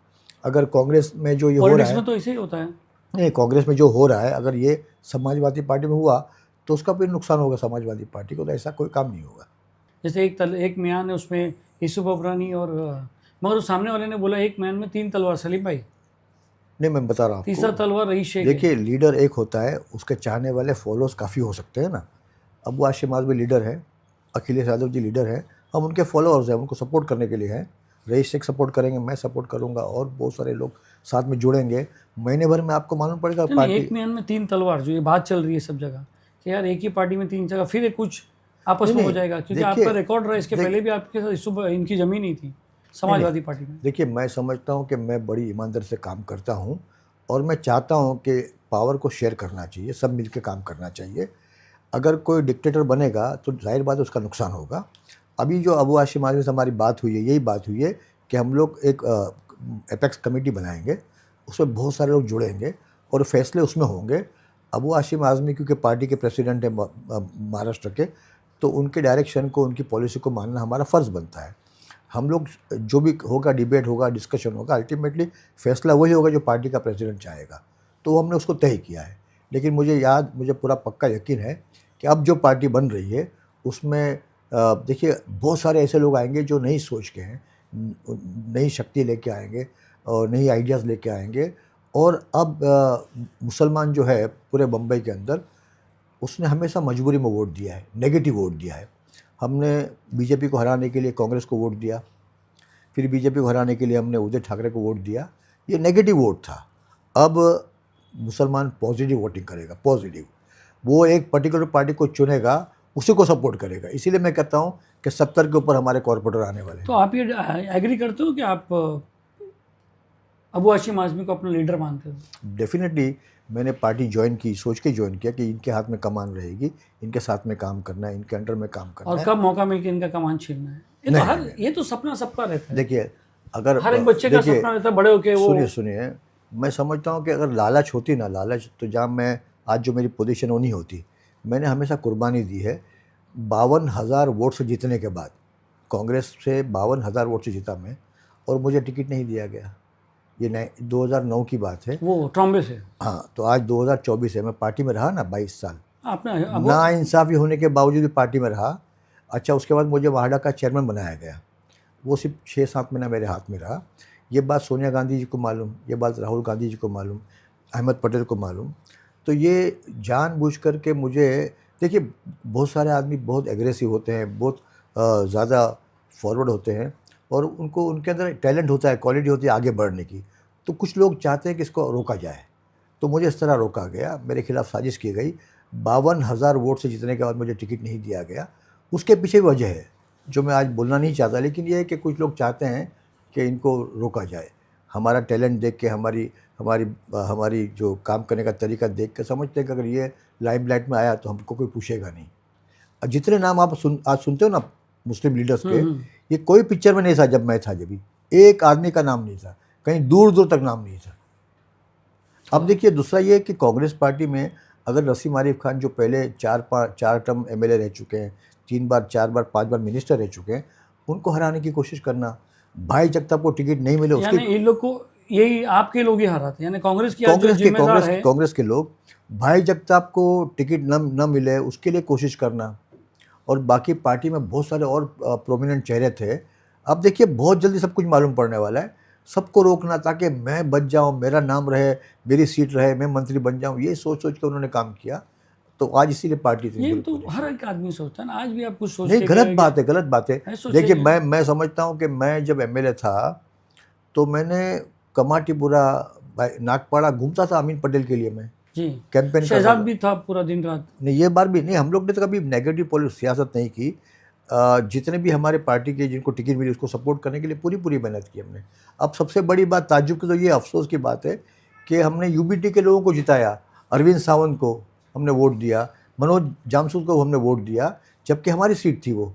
अगर कांग्रेस में जो ये हो रहा पॉलिटिक्स है, में तो ऐसे ही होता है। नहीं, कांग्रेस में जो हो रहा है, अगर ये समाजवादी पार्टी में हुआ तो उसका भी नुकसान होगा समाजवादी पार्टी को, तो ऐसा कोई काम नहीं होगा। जैसे एक म्यान है उसमें यूसुफ अबरानी और मगर उस सामने वाले ने बोला एक म्यान में 3 तलवार, सलीम भाई नहीं, मैं बता रहा हूँ तीसरा आपको। तलवार रईस शेख है। देखिए, लीडर एक होता है, उसके चाहने वाले फॉलोअर्स काफ़ी हो सकते हैं ना। अबू हाशिम आज़मी लीडर है, अखिलेश यादव जी लीडर हैं, हम उनके फॉलोअर्स हैं, उनको सपोर्ट करने के लिए हैं। रईस शेख सपोर्ट करेंगे, मैं सपोर्ट करूंगा और बहुत सारे लोग साथ में जुड़ेंगे। महीने भर में आपको मालूम पड़ेगा नहीं, पार्टी। एक म्यान में 3 तलवार, जो ये बात चल रही है सब जगह कि यार एक ही पार्टी में 3 जगह फिर कुछ आपस में नहीं, हो जाएगा, क्योंकि देखिए, आपका रिकॉर्ड रहा है, इसके पहले भी आपके साथ इनकी जमीन ही थी समाजवादी पार्टी में। देखिए, मैं समझता हूँ कि मैं बड़ी ईमानदारी से काम करता हूँ और मैं चाहता हूँ कि पावर को शेयर करना चाहिए, सब मिलकर काम करना चाहिए। अगर कोई डिक्टेटर बनेगा तो जाहिर बात है उसका नुकसान होगा। अभी जो अबू हाशिम आज़मी से हमारी बात हुई है, यही बात हुई है कि हम लोग एक एपेक्स कमेटी बनाएंगे, उसमें बहुत सारे लोग जुड़ेंगे और फैसले उसमें होंगे। अबू हाशिम आज़मी क्योंकि पार्टी के प्रेसिडेंट हैं महाराष्ट्र के, तो उनके डायरेक्शन को, उनकी पॉलिसी को मानना हमारा फ़र्ज़ बनता है। हम लोग जो भी होगा, डिबेट होगा, डिस्कशन होगा, अल्टीमेटली फैसला वही होगा जो पार्टी का प्रेसिडेंट चाहेगा, तो हमने उसको तय किया है। लेकिन मुझे पूरा पक्का यकीन है कि अब जो पार्टी बन रही है उसमें देखिए बहुत सारे ऐसे लोग आएंगे जो नई सोच के हैं, नई शक्ति लेके आएंगे और नई आइडियाज़ लेके आएंगे। और अब मुसलमान जो है पूरे बम्बई के अंदर, उसने हमेशा मजबूरी में वोट दिया है, नेगेटिव वोट दिया है। हमने बीजेपी को हराने के लिए कांग्रेस को वोट दिया, फिर बीजेपी को हराने के लिए हमने उद्धव ठाकरे को वोट दिया, ये नेगेटिव वोट था। अब मुसलमान पॉजिटिव वोटिंग करेगा, पॉजिटिव, वो एक पर्टिकुलर पार्टी को चुनेगा, उसी को सपोर्ट करेगा। इसीलिए मैं कहता हूँ कि 70 के ऊपर हमारे कॉर्पोरेटर आने वाले हैं। तो आप ये एग्री करते हो कि आप अबू हाशिम आज़मी को अपना लीडर मानते हो? डेफिनेटली मैंने पार्टी ज्वाइन की, सोच के ज्वाइन किया कि इनके हाथ में कमान रहेगी, इनके साथ में काम करना है, इनके अंडर में काम करना और है। कब मौका मिल के इनका कमान छीनना है, ये तो सपना सबका रहता है। देखिए, अगर हर एक बच्चे का सपना रहता है बड़े होके वो। सुनिए, मैं समझता हूँ कि अगर लालच होती ना, लालच, तो जहाँ मैं आज जो मेरी पोजीशन वो नहीं होती। मैंने हमेशा कुर्बानी दी है। 52,000 वोट से जीतने के बाद, कांग्रेस से 52,000 वोट से जीता मैं, और मुझे टिकट नहीं दिया गया। ये 2009 की बात है, वो ट्रॉम्बे से। हाँ, तो आज 2024 है, मैं पार्टी में रहा ना 22 साल, आपने ना इंसाफ़ी होने के बावजूद भी पार्टी में रहा। अच्छा, उसके बाद मुझे वाहडा का चेयरमैन बनाया गया, वो सिर्फ 6-7 महीना मेरे हाथ में रहा। ये बात सोनिया गांधी जी को मालूम, ये बात राहुल गांधी जी को मालूम, अहमद पटेल को मालूम। तो ये जानबूझ कर के मुझे, देखिए बहुत सारे आदमी बहुत एग्रेसिव होते हैं, बहुत ज़्यादा फॉरवर्ड होते हैं और उनको उनके अंदर टैलेंट होता है, क्वालिटी होती है आगे बढ़ने की। तो कुछ लोग चाहते हैं कि इसको रोका जाए, तो मुझे इस तरह रोका गया, मेरे खिलाफ साजिश की गई। 52,000 वोट से जीतने के बाद मुझे टिकट नहीं दिया गया। उसके पीछे वजह है जो मैं आज बोलना नहीं चाहता, लेकिन ये है कि कुछ लोग चाहते हैं कि इनको रोका जाए। हमारा टैलेंट देख के, हमारी हमारी हमारी जो काम करने का तरीका देख के समझते हैं कि अगर ये लाइमलाइट में आया तो हमको कोई पूछेगा नहीं। और जितने नाम आप आज सुनते हो ना मुस्लिम लीडर्स के, ये कोई पिक्चर में नहीं था जब मैं था, जब भी एक आदमी का नाम नहीं था, कहीं दूर दूर तक नाम नहीं था। अब देखिए दूसरा ये कि कांग्रेस पार्टी में अगर नसीम आरिफ खान जो पहले 4 टर्म एमएलए रह चुके हैं, 3 बार 4 बार 5 बार मिनिस्टर रह चुके हैं, उनको हराने की कोशिश करना, भाई जगताप को टिकट नहीं मिले उसके, यानी इन लोग को यही आपके लोग ही हराते, यानी कांग्रेस की आज जो जिम्मेदार है, कांग्रेस के लोग भाई जगताप को टिकट न मिले उसके लिए कोशिश करना। और बाकी पार्टी में बहुत सारे और प्रोमिनेंट चेहरे थे। अब देखिए बहुत जल्दी सब कुछ मालूम पड़ने वाला है, सबको रोकना ताकि मैं बच जाऊं, मेरा नाम रहे, मेरी सीट रहे, मैं मंत्री बन जाऊं, ये सोच सोच के उन्होंने काम किया। तो आज इसीलिए पार्टी थी। ये तो हर एक आदमी सोचता है ना, आज भी आप कुछ सोच नहीं, गलत बात है, गलत बात है। देखिए मैं समझता हूँ कि मैं जब एमएलए था तो मैंने कमाटीपुरा नागपाड़ा घूमता था अमीन पटेल के लिए, मैं जी कैंपेन शहजाद भी था पूरा दिन रात। नहीं, ये बार भी नहीं, हम लोग ने तो कभी नेगेटिव सियासत नहीं की। जितने भी हमारे पार्टी के जिनको टिकट मिली उसको सपोर्ट करने के लिए पूरी मेहनत की हमने। अब सबसे बड़ी बात ताज्जुब की तो ये अफसोस की बात है कि हमने यूबीटी के लोगों को जिताया, अरविंद सावंत को हमने वोट दिया, मनोज जामसूद को हमने वोट दिया, जबकि हमारी सीट थी वो।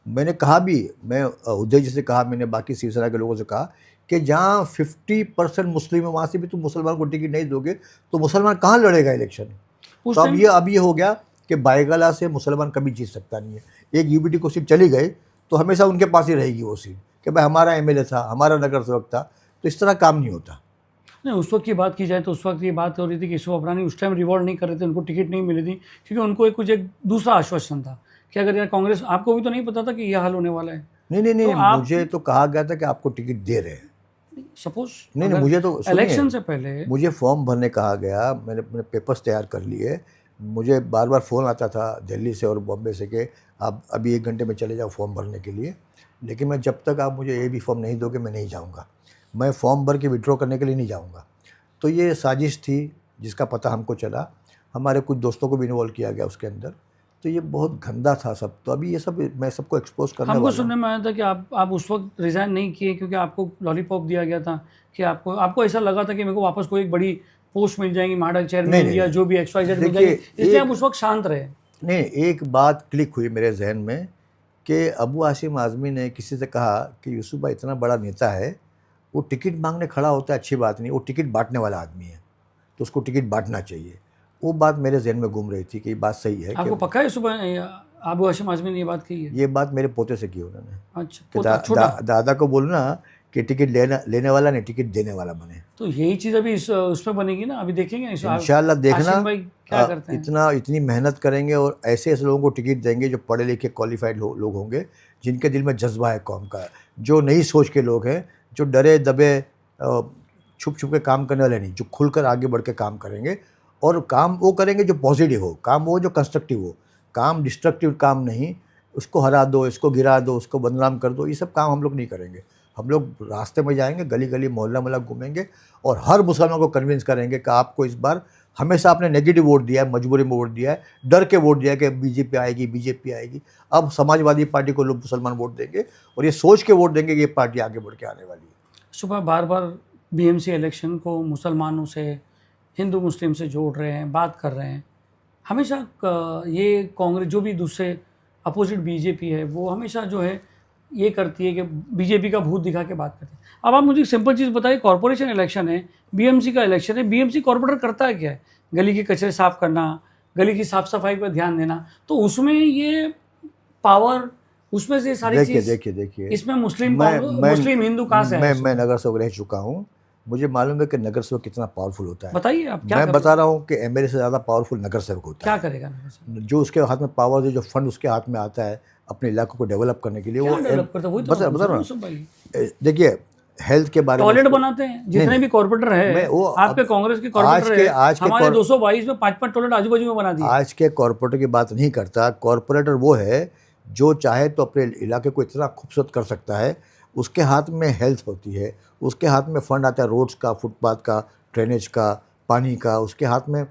मैंने कहा भी, मैं उदय जी से कहा, मैंने बाकी शिवसेना के लोगों से कहा कि जहाँ 50% मुस्लिम है वहाँ से भी तुम मुसलमान को टिकट नहीं दोगे तो मुसलमान कहाँ लड़ेगा इलेक्शन। तो अब ये हो गया कि बायगला से मुसलमान कभी जीत सकता नहीं है। एक यूबीटी को सीट चली गई तो हमेशा उनके पास ही रहेगी वो सीट कि भाई हमारा एमएलए था, हमारा नगर सेवक था। तो इस तरह काम नहीं होता। नहीं, उस वक्त की बात की जाए तो उस वक्त ये बात हो रही थी कि यूसुफ अबरानी उस टाइम रिवॉर्ड नहीं कर रहे थे, उनको टिकट नहीं मिली थी क्योंकि उनको एक दूसरा आश्वासन था कि अगर यार कांग्रेस, आपको भी तो नहीं पता था कि यह हाल होने वाला है। नहीं, तो मुझे तो कहा गया था कि आपको टिकट दे रहे हैं। सपोज नहीं, मुझे तो इलेक्शन से पहले मुझे फॉर्म भरने कहा गया, मैंने अपने पेपर्स तैयार कर लिए। मुझे बार बार फ़ोन आता था दिल्ली से और बॉम्बे से कि आप अभी 1 घंटे में चले जाओ फॉर्म भरने के लिए, लेकिन मैं जब तक आप मुझे ये भी फॉर्म नहीं दोगे मैं नहीं जाऊँगा, मैं फॉर्म भर के विड्रॉ करने के लिए नहीं जाऊँगा। तो ये साजिश थी जिसका पता हमको चला, हमारे कुछ दोस्तों को भी इन्वॉल्व किया गया उसके अंदर। तो ये बहुत गंदा था सब। तो अभी ये सब मैं सबको एक्सपोज करने वाला। हमको सुनने में आया था कि आप उस वक्त रिज़ाइन नहीं किए क्योंकि आपको लॉलीपॉप दिया गया था कि आपको ऐसा लगा था कि मेरे को वापस कोई एक बड़ी पोस्ट मिल जाएगी, महाडल चेयरमैन या जो भी XYZ मिल जाएगी, इसलिए आप उस वक्त शांत रहे। नहीं, एक बात क्लिक हुई मेरे जहन में कि अबू हाशिम आज़मी ने किसी से कहा कि यूसुफ भाई इतना बड़ा नेता है, वो टिकट मांगने खड़ा होता है अच्छी बात नहीं, वो टिकट बांटने वाला आदमी है तो उसको टिकट बांटना चाहिए। वो बात मेरे जहन में घूम रही थी कि ये बात सही है। आपको पक्का है सुबह अबू हाशिम आज़मी ने ये बात कही है? ये बात मेरे पोते से की उन्होंने। अच्छा, दादा को बोलना कि टिकट लेने वाला नहीं, टिकट देने वाला बने। तो यही चीज़ अभी उसमें बनेगी ना, अभी देखेंगे इंशाल्लाह। देखना क्या करते हैं। इतनी मेहनत करेंगे और ऐसे लोगों को टिकट देंगे जो पढ़े लिखे क्वालिफाइड लोग होंगे, जिनके दिल में जज्बा है कौम का, जो नई सोच के लोग हैं, जो डरे दबे छुप के काम करने वाले नहीं, जो खुलकर आगे बढ़ के काम करेंगे। और काम वो करेंगे जो पॉजिटिव हो, काम वो जो कंस्ट्रक्टिव हो, काम डिस्ट्रक्टिव काम नहीं, उसको हरा दो, इसको गिरा दो, उसको बदनाम कर दो, ये सब काम हम लोग नहीं करेंगे। हम लोग रास्ते में जाएंगे, गली गली मोहल्ला घूमेंगे और हर मुसलमान को कन्विंस करेंगे कि आपको इस बार हमेशा आपने नेगेटिव वोट दिया है, मजबूरी में वोट दिया है, डर के वोट दिया है कि बीजेपी आएगी। अब समाजवादी पार्टी को लोग मुसलमान वोट देंगे और ये सोच के वोट देंगे कि ये पार्टी आगे बढ़ के आने वाली है। सुबह बार BMC इलेक्शन को मुसलमानों से, हिंदू मुस्लिम से जोड़ रहे हैं, बात कर रहे हैं। हमेशा ये कांग्रेस जो भी दूसरे अपोजिट बीजेपी है वो हमेशा जो है ये करती है कि बीजेपी का भूत दिखा के बात करती है। अब आप मुझे एक सिंपल चीज़ बताइए, कॉर्पोरेशन इलेक्शन है, BMC का इलेक्शन है, BMC कॉर्पोरेटर करता है क्या है? गली के कचरे साफ करना, गली की साफ सफाई पर ध्यान देना। तो उसमें ये पावर, उसमें से सारी चीज़ देखिए इसमें मुस्लिम हिंदू कहाँ से है? मैं नगर सेवक रह चुका हूँ, मुझे मालूम है कि नगर सेवक कितना पावरफुल होता है। बताइए आप क्या मैं बता रहा हूँ कि एमएलए से ज़्यादा पावरफुल नगर सेवक होता क्या है। करेगा नगर सेवक? जो उसके हाथ में पावर है, जो फंड उसके हाथ में आता है अपने इलाकों को डेवलप करने के लिए, वो डेवलप करता है, वही तो बता रहा हूँ। देखिए हेल्थ के बारे में टॉयलेट बनाते हैं जितने भी कॉर्पोरेटर है, आपके कांग्रेस के कॉर्पोरेटर है, हमारे 222 में 5-5 टॉयलेट आजू बाजू में बना दिए। आज के कॉर्पोरेटर की बात नहीं करता। कॉर्पोरेटर वो है जो चाहे तो अपने इलाके को इतना खूबसूरत कर सकता है। उसके हाथ में हेल्थ होती है, उसके हाथ में फंड आता है रोड्स का, फुटपाथ का, ड्रेनेज का, पानी का, उसके हाथ में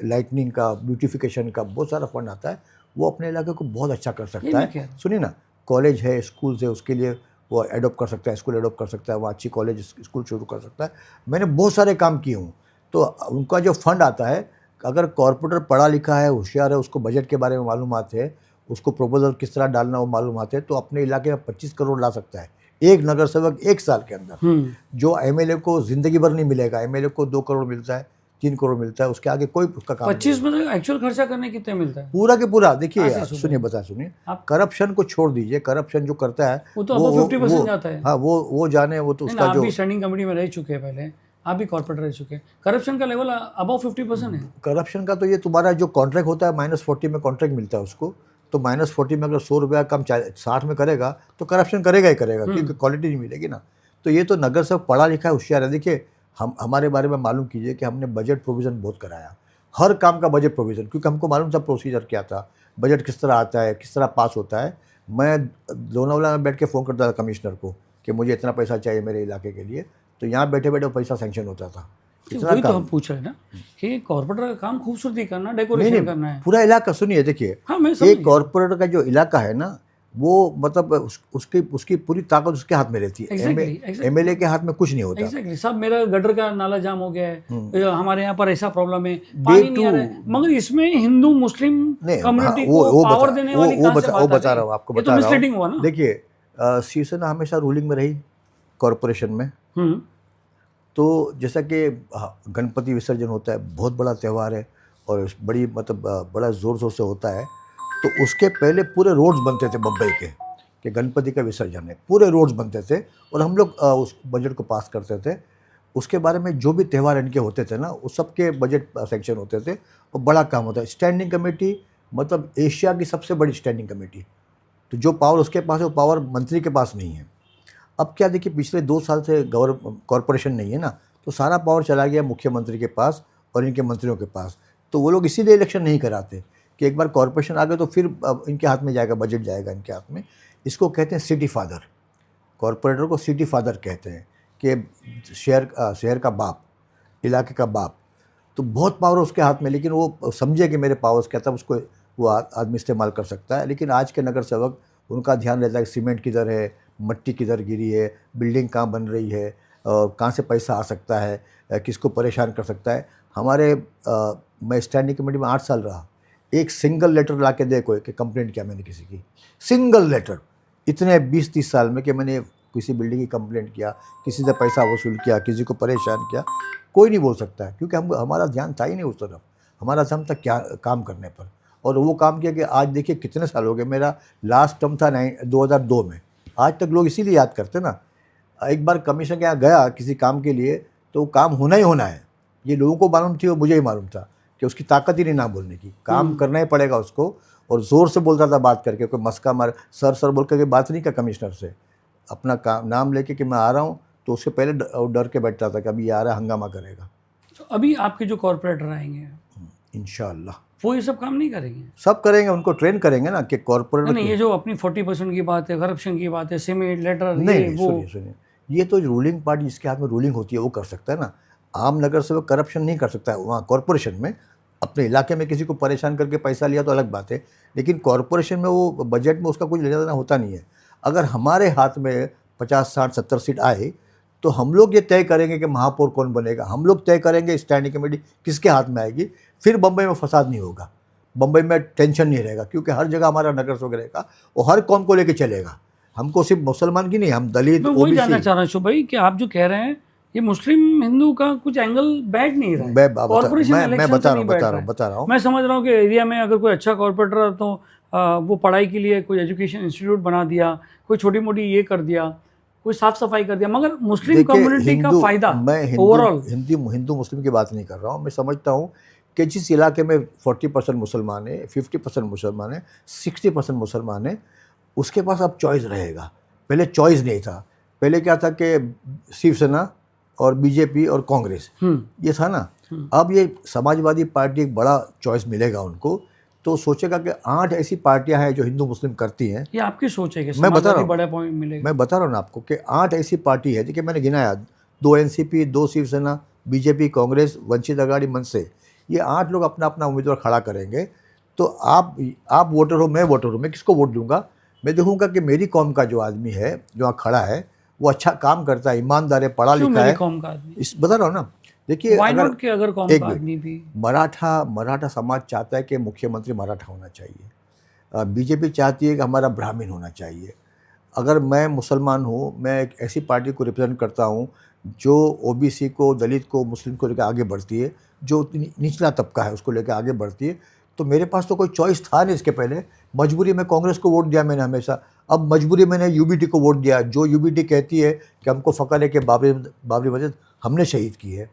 लाइटनिंग का, ब्यूटिफिकेशन का बहुत सारा फंड आता है। वो अपने इलाके को बहुत अच्छा कर सकता है। सुनिए ना, कॉलेज है, स्कूल्स है, उसके लिए वो एडोप्ट कर सकता है, स्कूल एडोप्ट कर सकता है, वो अच्छी कॉलेज स्कूल शुरू कर सकता है। मैंने बहुत सारे काम किए हूँ। तो उनका जो फंड आता है, अगर कॉर्पोरेटर पढ़ा लिखा है, होशियार है, उसको बजट के बारे में मालूमात है, उसको प्रपोजल किस तरह डालना वो मालूमात है, तो अपने इलाके में 25 करोड़ ला सकता है एक नगर सेवक 1 साल के अंदर। जो एमएलए को ज़िंदगी भर नहीं मिलेगा। एमएलए को 2 करोड़ मिलता है, 3 करोड़ मिलता है, उसके आगे कोई उसका काम 25 में तो एक्चुअल खर्चा करने कितने मिलता है? पूरा के पूरा। देखिए सुनिए, करप्शन को छोड़ दीजिए। करप्शन जो करता है वो तो अब 50% जाता है। हाँ, वो जाने, वो तो उसका आप भी स्टैंडिंग कमेटी में रह चुके हैं, पहले आप भी कॉर्पोरेटर रह चुके हैं। करप्शन का लेवल अबव 50% है। करप्शन का तो ये तुम्हारा जो कॉन्ट्रैक्ट होता है -40 में कॉन्ट्रैक्ट मिलता है उसको, तो -40 में अगर 100 रुपया कम 60 में करेगा तो करप्शन करेगा ही करेगा, क्योंकि क्वालिटी नहीं मिलेगी ना। तो ये तो नगर से पढ़ा लिखा है, होशियार है। देखिए, हमारे बारे में मालूम कीजिए कि हमने बजट प्रोविज़न बहुत कराया, हर काम का बजट प्रोविज़न, क्योंकि हमको मालूम था प्रोसीजर क्या था, बजट किस तरह आता है, किस तरह पास होता है। मैं लोनावाला में बैठ के फ़ोन करता था कमिश्नर को कि मुझे इतना पैसा चाहिए मेरे इलाके के लिए, तो यहाँ बैठे बैठे पैसा सैंक्शन होता था। वही तो हम पूछ रहे हैं ना कि कॉर्पोरेटर का काम खूबसूरती करना, डेकोरेशन करना है। पूरा इलाका सुनिए, देखिए, एक कॉर्पोरेटर का जो इलाका है ना, वो मतलब उसकी पूरी ताकत उसके हाथ में रहती है। एमएलए के हाथ में कुछ नहीं होता। सब मेरा गटर का नाला जाम हो गया है, हमारे यहाँ पर ऐसा प्रॉब्लम है, पानी नहीं आ रहा है, मगर इसमें हिंदू मुस्लिम कम्युनिटी को पावर देने वाली कहाँ से बात आती है? बता रहा हूँ आपको, बता रहा हूँ। देखिए, शिवसेना हमेशा रूलिंग में रही कॉर्पोरेशन में। तो जैसा कि गणपति विसर्जन होता है, बहुत बड़ा त्यौहार है और बड़ी बड़ा ज़ोर शोर से होता है, तो उसके पहले पूरे रोड्स बनते थे बम्बई के कि गणपति का विसर्जन है, पूरे रोड्स बनते थे और हम लोग उस बजट को पास करते थे। उसके बारे में जो भी त्यौहार इनके होते थे ना, उस सब के बजट सेक्शन होते थे और बड़ा काम होता है। स्टैंडिंग कमेटी मतलब एशिया की सबसे बड़ी स्टैंडिंग कमेटी, तो जो पावर उसके पास है वो पावर मंत्री के पास नहीं है। अब क्या, देखिए, पिछले 2 साल से कॉर्पोरेशन नहीं है ना, तो सारा पावर चला गया मुख्यमंत्री के पास और इनके मंत्रियों के पास। तो वो लोग इसीलिए इलेक्शन नहीं कराते कि एक बार कॉर्पोरेशन आ गए तो फिर इनके हाथ में जाएगा, बजट जाएगा इनके हाथ में। इसको कहते हैं सिटी फादर। कॉर्पोरेटर को सिटी फादर कहते हैं कि शहर का बाप, इलाके का बाप। तो बहुत पावर उसके हाथ में, लेकिन वो समझे कि मेरे पावर्स क्या था, उसको वो आदमी इस्तेमाल कर सकता है। लेकिन आज के नगर सेवक, उनका ध्यान रहता है कि सीमेंट किधर है, मट्टी किधर गिरी है, बिल्डिंग कहाँ बन रही है, कहाँ से पैसा आ सकता है, किसको परेशान कर सकता है। मैं स्टैंडिंग कमेटी में 8 साल रहा, एक सिंगल लेटर ला के दे कोई कि कंप्लेंट किया मैंने किसी की, सिंगल लेटर इतने 20-30 साल में कि मैंने किसी बिल्डिंग की कंप्लेंट किया, किसी से पैसा वसूल किया, किसी को परेशान किया, कोई नहीं बोल सकता है, क्योंकि हमारा ध्यान था ही नहीं उस तरफ। हमारा ध्यान था क्या काम करने पर, और वो काम किया कि आज देखिए कितने साल हो गए। मेरा लास्ट टर्म था 2002 में, आज तक लोग इसीलिए याद करते ना। एक बार कमीशन के यहाँ गया किसी काम के लिए, तो काम होना ही होना है, ये लोगों को मालूम थी और मुझे ही मालूम था कि उसकी ताकत ही नहीं ना बोलने की, काम करना ही पड़ेगा उसको। और ज़ोर से बोलता था बात करके, कोई मस्का मार सर बोल करके बात नहीं का कमिश्नर से, अपना काम नाम लेके कि मैं आ रहा हूँ, तो उससे पहले डर के बैठता था कि अभी ये आ रहा है, हंगामा करेगा। तो अभी आपके जो कॉर्पोरेटर आएंगे इंशाअल्लाह वो ये सब काम नहीं करेंगे? सब करेंगे, उनको ट्रेन करेंगे ना कि कॉर्पोरेट नहीं, ये जो अपनी 40% की बात है, करप्शन की बात है, सीमेंट लेटर, नहीं, सुनिए, ये तो रूलिंग पार्टी जिसके हाथ में रूलिंग होती है वो कर सकता है ना। आम नगर सेवक करप्शन नहीं कर सकता है। वहाँ कॉर्पोरेशन में अपने इलाके में किसी को परेशान करके पैसा लिया तो अलग बात है, लेकिन कॉर्पोरेशन में वो बजट में उसका कुछ लेना देना होता नहीं है। अगर हमारे हाथ में 50, 60, 70 सीट आए तो हम लोग ये तय करेंगे कि महापौर कौन बनेगा, हम लोग तय करेंगे स्टैंडिंग कमेटी किसके हाथ में आएगी। फिर बम्बई में फसाद नहीं होगा, बम्बई में टेंशन नहीं रहेगा, क्योंकि हर जगह हमारा नगर सेवक रहेगा और हर कौम को लेके चलेगा। हमको सिर्फ मुसलमान की नहीं, हम दलित, मैं वही जानना चाह रहा हूँ भाई कि आप जो कह रहे हैं ये मुस्लिम हिंदू का कुछ एंगल बैठ नहीं रहा है। मैं बता रहा हूँ। मैं समझ रहा हूँ कि एरिया में अगर कोई अच्छा कॉर्पोरेटर है तो वो पढ़ाई के लिए कोई एजुकेशन इंस्टीट्यूट बना दिया, कोई छोटी मोटी ये कर दिया, कोई साफ सफाई कर दिया, मगर मुस्लिम कम्युनिटी का फायदा ओवरऑल। हिंदू मुस्लिम की बात नहीं कर रहा हूँ। मैं समझता हूँ कि जिस इलाके में 40% मुसलमान है, 50% मुसलमान है, 60% मुसलमान है, उसके पास अब चॉइस रहेगा। पहले चॉइस नहीं था। पहले क्या था कि शिवसेना और बीजेपी और कांग्रेस, ये था ना। अब ये समाजवादी पार्टी एक बड़ा चॉइस मिलेगा उनको, तो सोचेगा कि 8 ऐसी पार्टियां हैं जो हिंदू मुस्लिम करती हैं। ये आपकी सोच है कि मैं बता रहा समाजवादी हूँ, बड़ा पॉइंट मिलेगा? मैं बता रहा हूँ ना आपको कि 8 ऐसी पार्टी है, देखिए मैंने गिनाया, 2 एनसीपी, 2 शिवसेना, बीजेपी, कांग्रेस, वंचित अघाड़ी, मनसे, ये 8 लोग अपना अपना उम्मीदवार खड़ा करेंगे। तो आप वोटर हो, मैं वोटर हूँ, मैं किसको वोट दूंगा? मैं देखूंगा कि मेरी कौम का जो आदमी है जो वहाँ खड़ा है वो अच्छा काम करता है, ईमानदार है, पढ़ा क्यों लिखा मेरी है। कौम का आदमी? इस बता रहा हूँ ना, देखिए वाई अगर नॉट कि अगर कौम एक का मिनट, आदमी भी? मराठा समाज चाहता है कि मुख्यमंत्री मराठा होना चाहिए, बीजेपी चाहती है कि हमारा ब्राह्मण होना चाहिए। अगर मैं मुसलमान हूँ, मैं एक ऐसी पार्टी को रिप्रेजेंट करता हूँ जो ओबीसी को, दलित को, मुस्लिम को लेकर आगे बढ़ती है, जो निचला तबका है उसको लेकर आगे बढ़ती है, तो मेरे पास तो कोई चॉइस था नहीं इसके पहले। मजबूरी में कांग्रेस को वोट दिया मैंने हमेशा, अब मजबूरी मैंने यूबीटी को वोट दिया। जो यूबीटी कहती है कि हमको फ़ख्र है कि बाबरी मस्जिद हमने शहीद की है,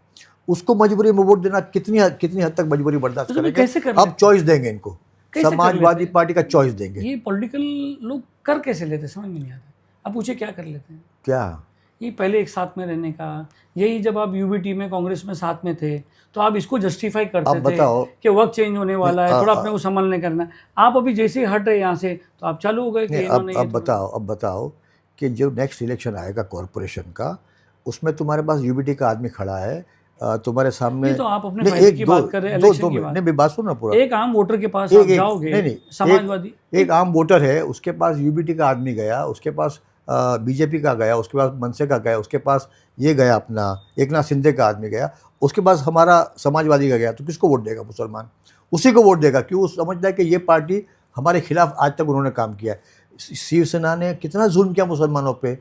उसको मजबूरी में वोट देना कितनी हद तक मजबूरी बर्दाश्त तो तुम करेंगे? कैसे कर अब लेते? चॉइस देंगे इनको, कैसे कर समाजवादी लेते? पार्टी का चॉइस देंगे। ये पॉलिटिकल लोग कर कैसे लेते हैं? समझ में नहीं आता। आप पूछे क्या कर लेते हैं? क्या? ये पहले एक साथ में रहने का, यही जब आप यूबीटी में कांग्रेस में साथ में थे तो आप इसको जस्टिफाई करते अब थे बताओ, कि वक्त चेंज होने वाला है, थोड़ा अपने को संभलने करना है। आप अभी जैसे ही हट रहे यहाँ से तो आप चालू हो गए कि नहीं, इन्होंने ये अब बताओ कि जो नेक्स्ट इलेक्शन आएगा कॉरपोरेशन का, उसमें तुम्हारे पास यूबीटी का आदमी खड़ा है, तुम्हारे सामने। नहीं तो आप अपने नहीं, फायदे एक की दो बात कर रहे हैं, दो इलेक्शन दो की मिनट, बात। नहीं मेरी बात सुनो ना पूरा। एक आम वोटर के पास एक आप एक जाओगे, नहीं नहीं, समाजवादी एक आम वोटर है, उसके पास यूबीटी का आदमी गया, उसके पास बीजेपी का गया, उसके पास मनसे का गया, उसके पास ये गया अपना एकनाथ शिंदे का आदमी गया, उसके पास हमारा समाजवादी का गया, तो किसको वोट देगा? मुसलमान उसी को वोट देगा। क्यों? वो समझता है कि ये पार्टी हमारे खिलाफ आज तक उन्होंने काम किया है। शिवसेना ने कितना जुल्म किया मुसलमानों पे,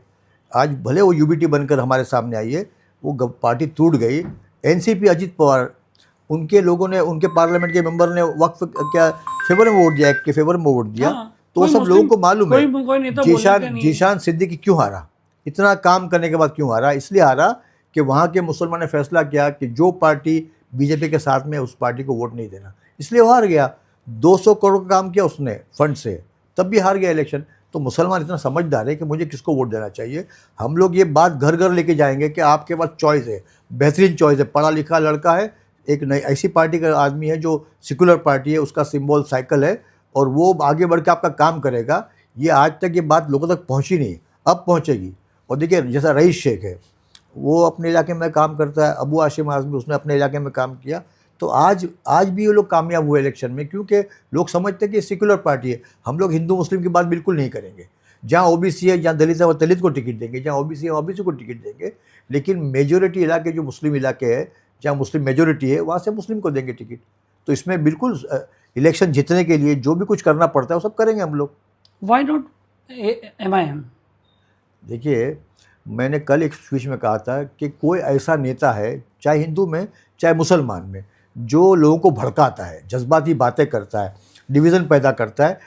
आज भले वो यूबीटी बनकर हमारे सामने आई है, वो पार्टी टूट गई। एनसीपी, अजित पवार, उनके लोगों ने, उनके पार्लियामेंट के मेंबर ने वक्फ क्या फेवर में वोट दिया, एक्ट के फेवर में वोट दिया। हाँ, तो वो कोई सब लोगों मुस्लिम को मालूम है। कोई नेता बोलने का नहीं है। जीशान सिद्दीकी क्यों हारा? इतना काम करने के बाद क्यों हारा? इसलिए हारा कि वहाँ के मुसलमान ने फैसला किया कि जो पार्टी बीजेपी के साथ में, उस पार्टी को वोट नहीं देना, इसलिए वो हार गया। 200 करोड़ का काम किया उसने फंड से, तब भी हार गया इलेक्शन। तो मुसलमान इतना समझदार है कि मुझे किसको वोट देना चाहिए। हम लोग ये बात घर घर लेके जाएंगे कि आपके पास चॉइस है, बेहतरीन चॉइस है, पढ़ा लिखा लड़का है, एक नई ऐसी पार्टी का आदमी है जो सेकुलर पार्टी है, उसका सिंबल साइकिल है, और वो आगे बढ़ के आपका काम करेगा। ये आज तक ये बात लोगों तक पहुंची नहीं, अब पहुंचेगी। और देखिए, जैसा रईस शेख है, वो अपने इलाके में काम करता है, अबू हाशिम आज़मी, उसने अपने इलाके में काम किया, तो आज भी ये लोग कामयाब हुए इलेक्शन में, क्योंकि लोग समझते हैं कि सेकुलर पार्टी है। हम लोग हिंदू मुस्लिम की बात बिल्कुल नहीं करेंगे। जहाँ ओबीसी है, जहाँ दलित है, वो दलित को टिकट देंगे, जहाँ ओबीसी है ओबीसी को टिकट देंगे, लेकिन मेजोरिटी इलाके जो मुस्लिम इलाके है, जहाँ मुस्लिम मेजोरिटी है, वहाँ से मुस्लिम को देंगे टिकट। तो इसमें बिल्कुल इलेक्शन जीतने के लिए जो भी कुछ करना पड़ता है वो सब करेंगे हम लोग। Why not MIM? देखिए, मैंने कल एक स्पीच में कहा था कि कोई ऐसा नेता है, चाहे हिंदू में चाहे मुसलमान में, जो लोगों को भड़काता है, जज्बाती बातें करता है, डिवीज़न पैदा करता है।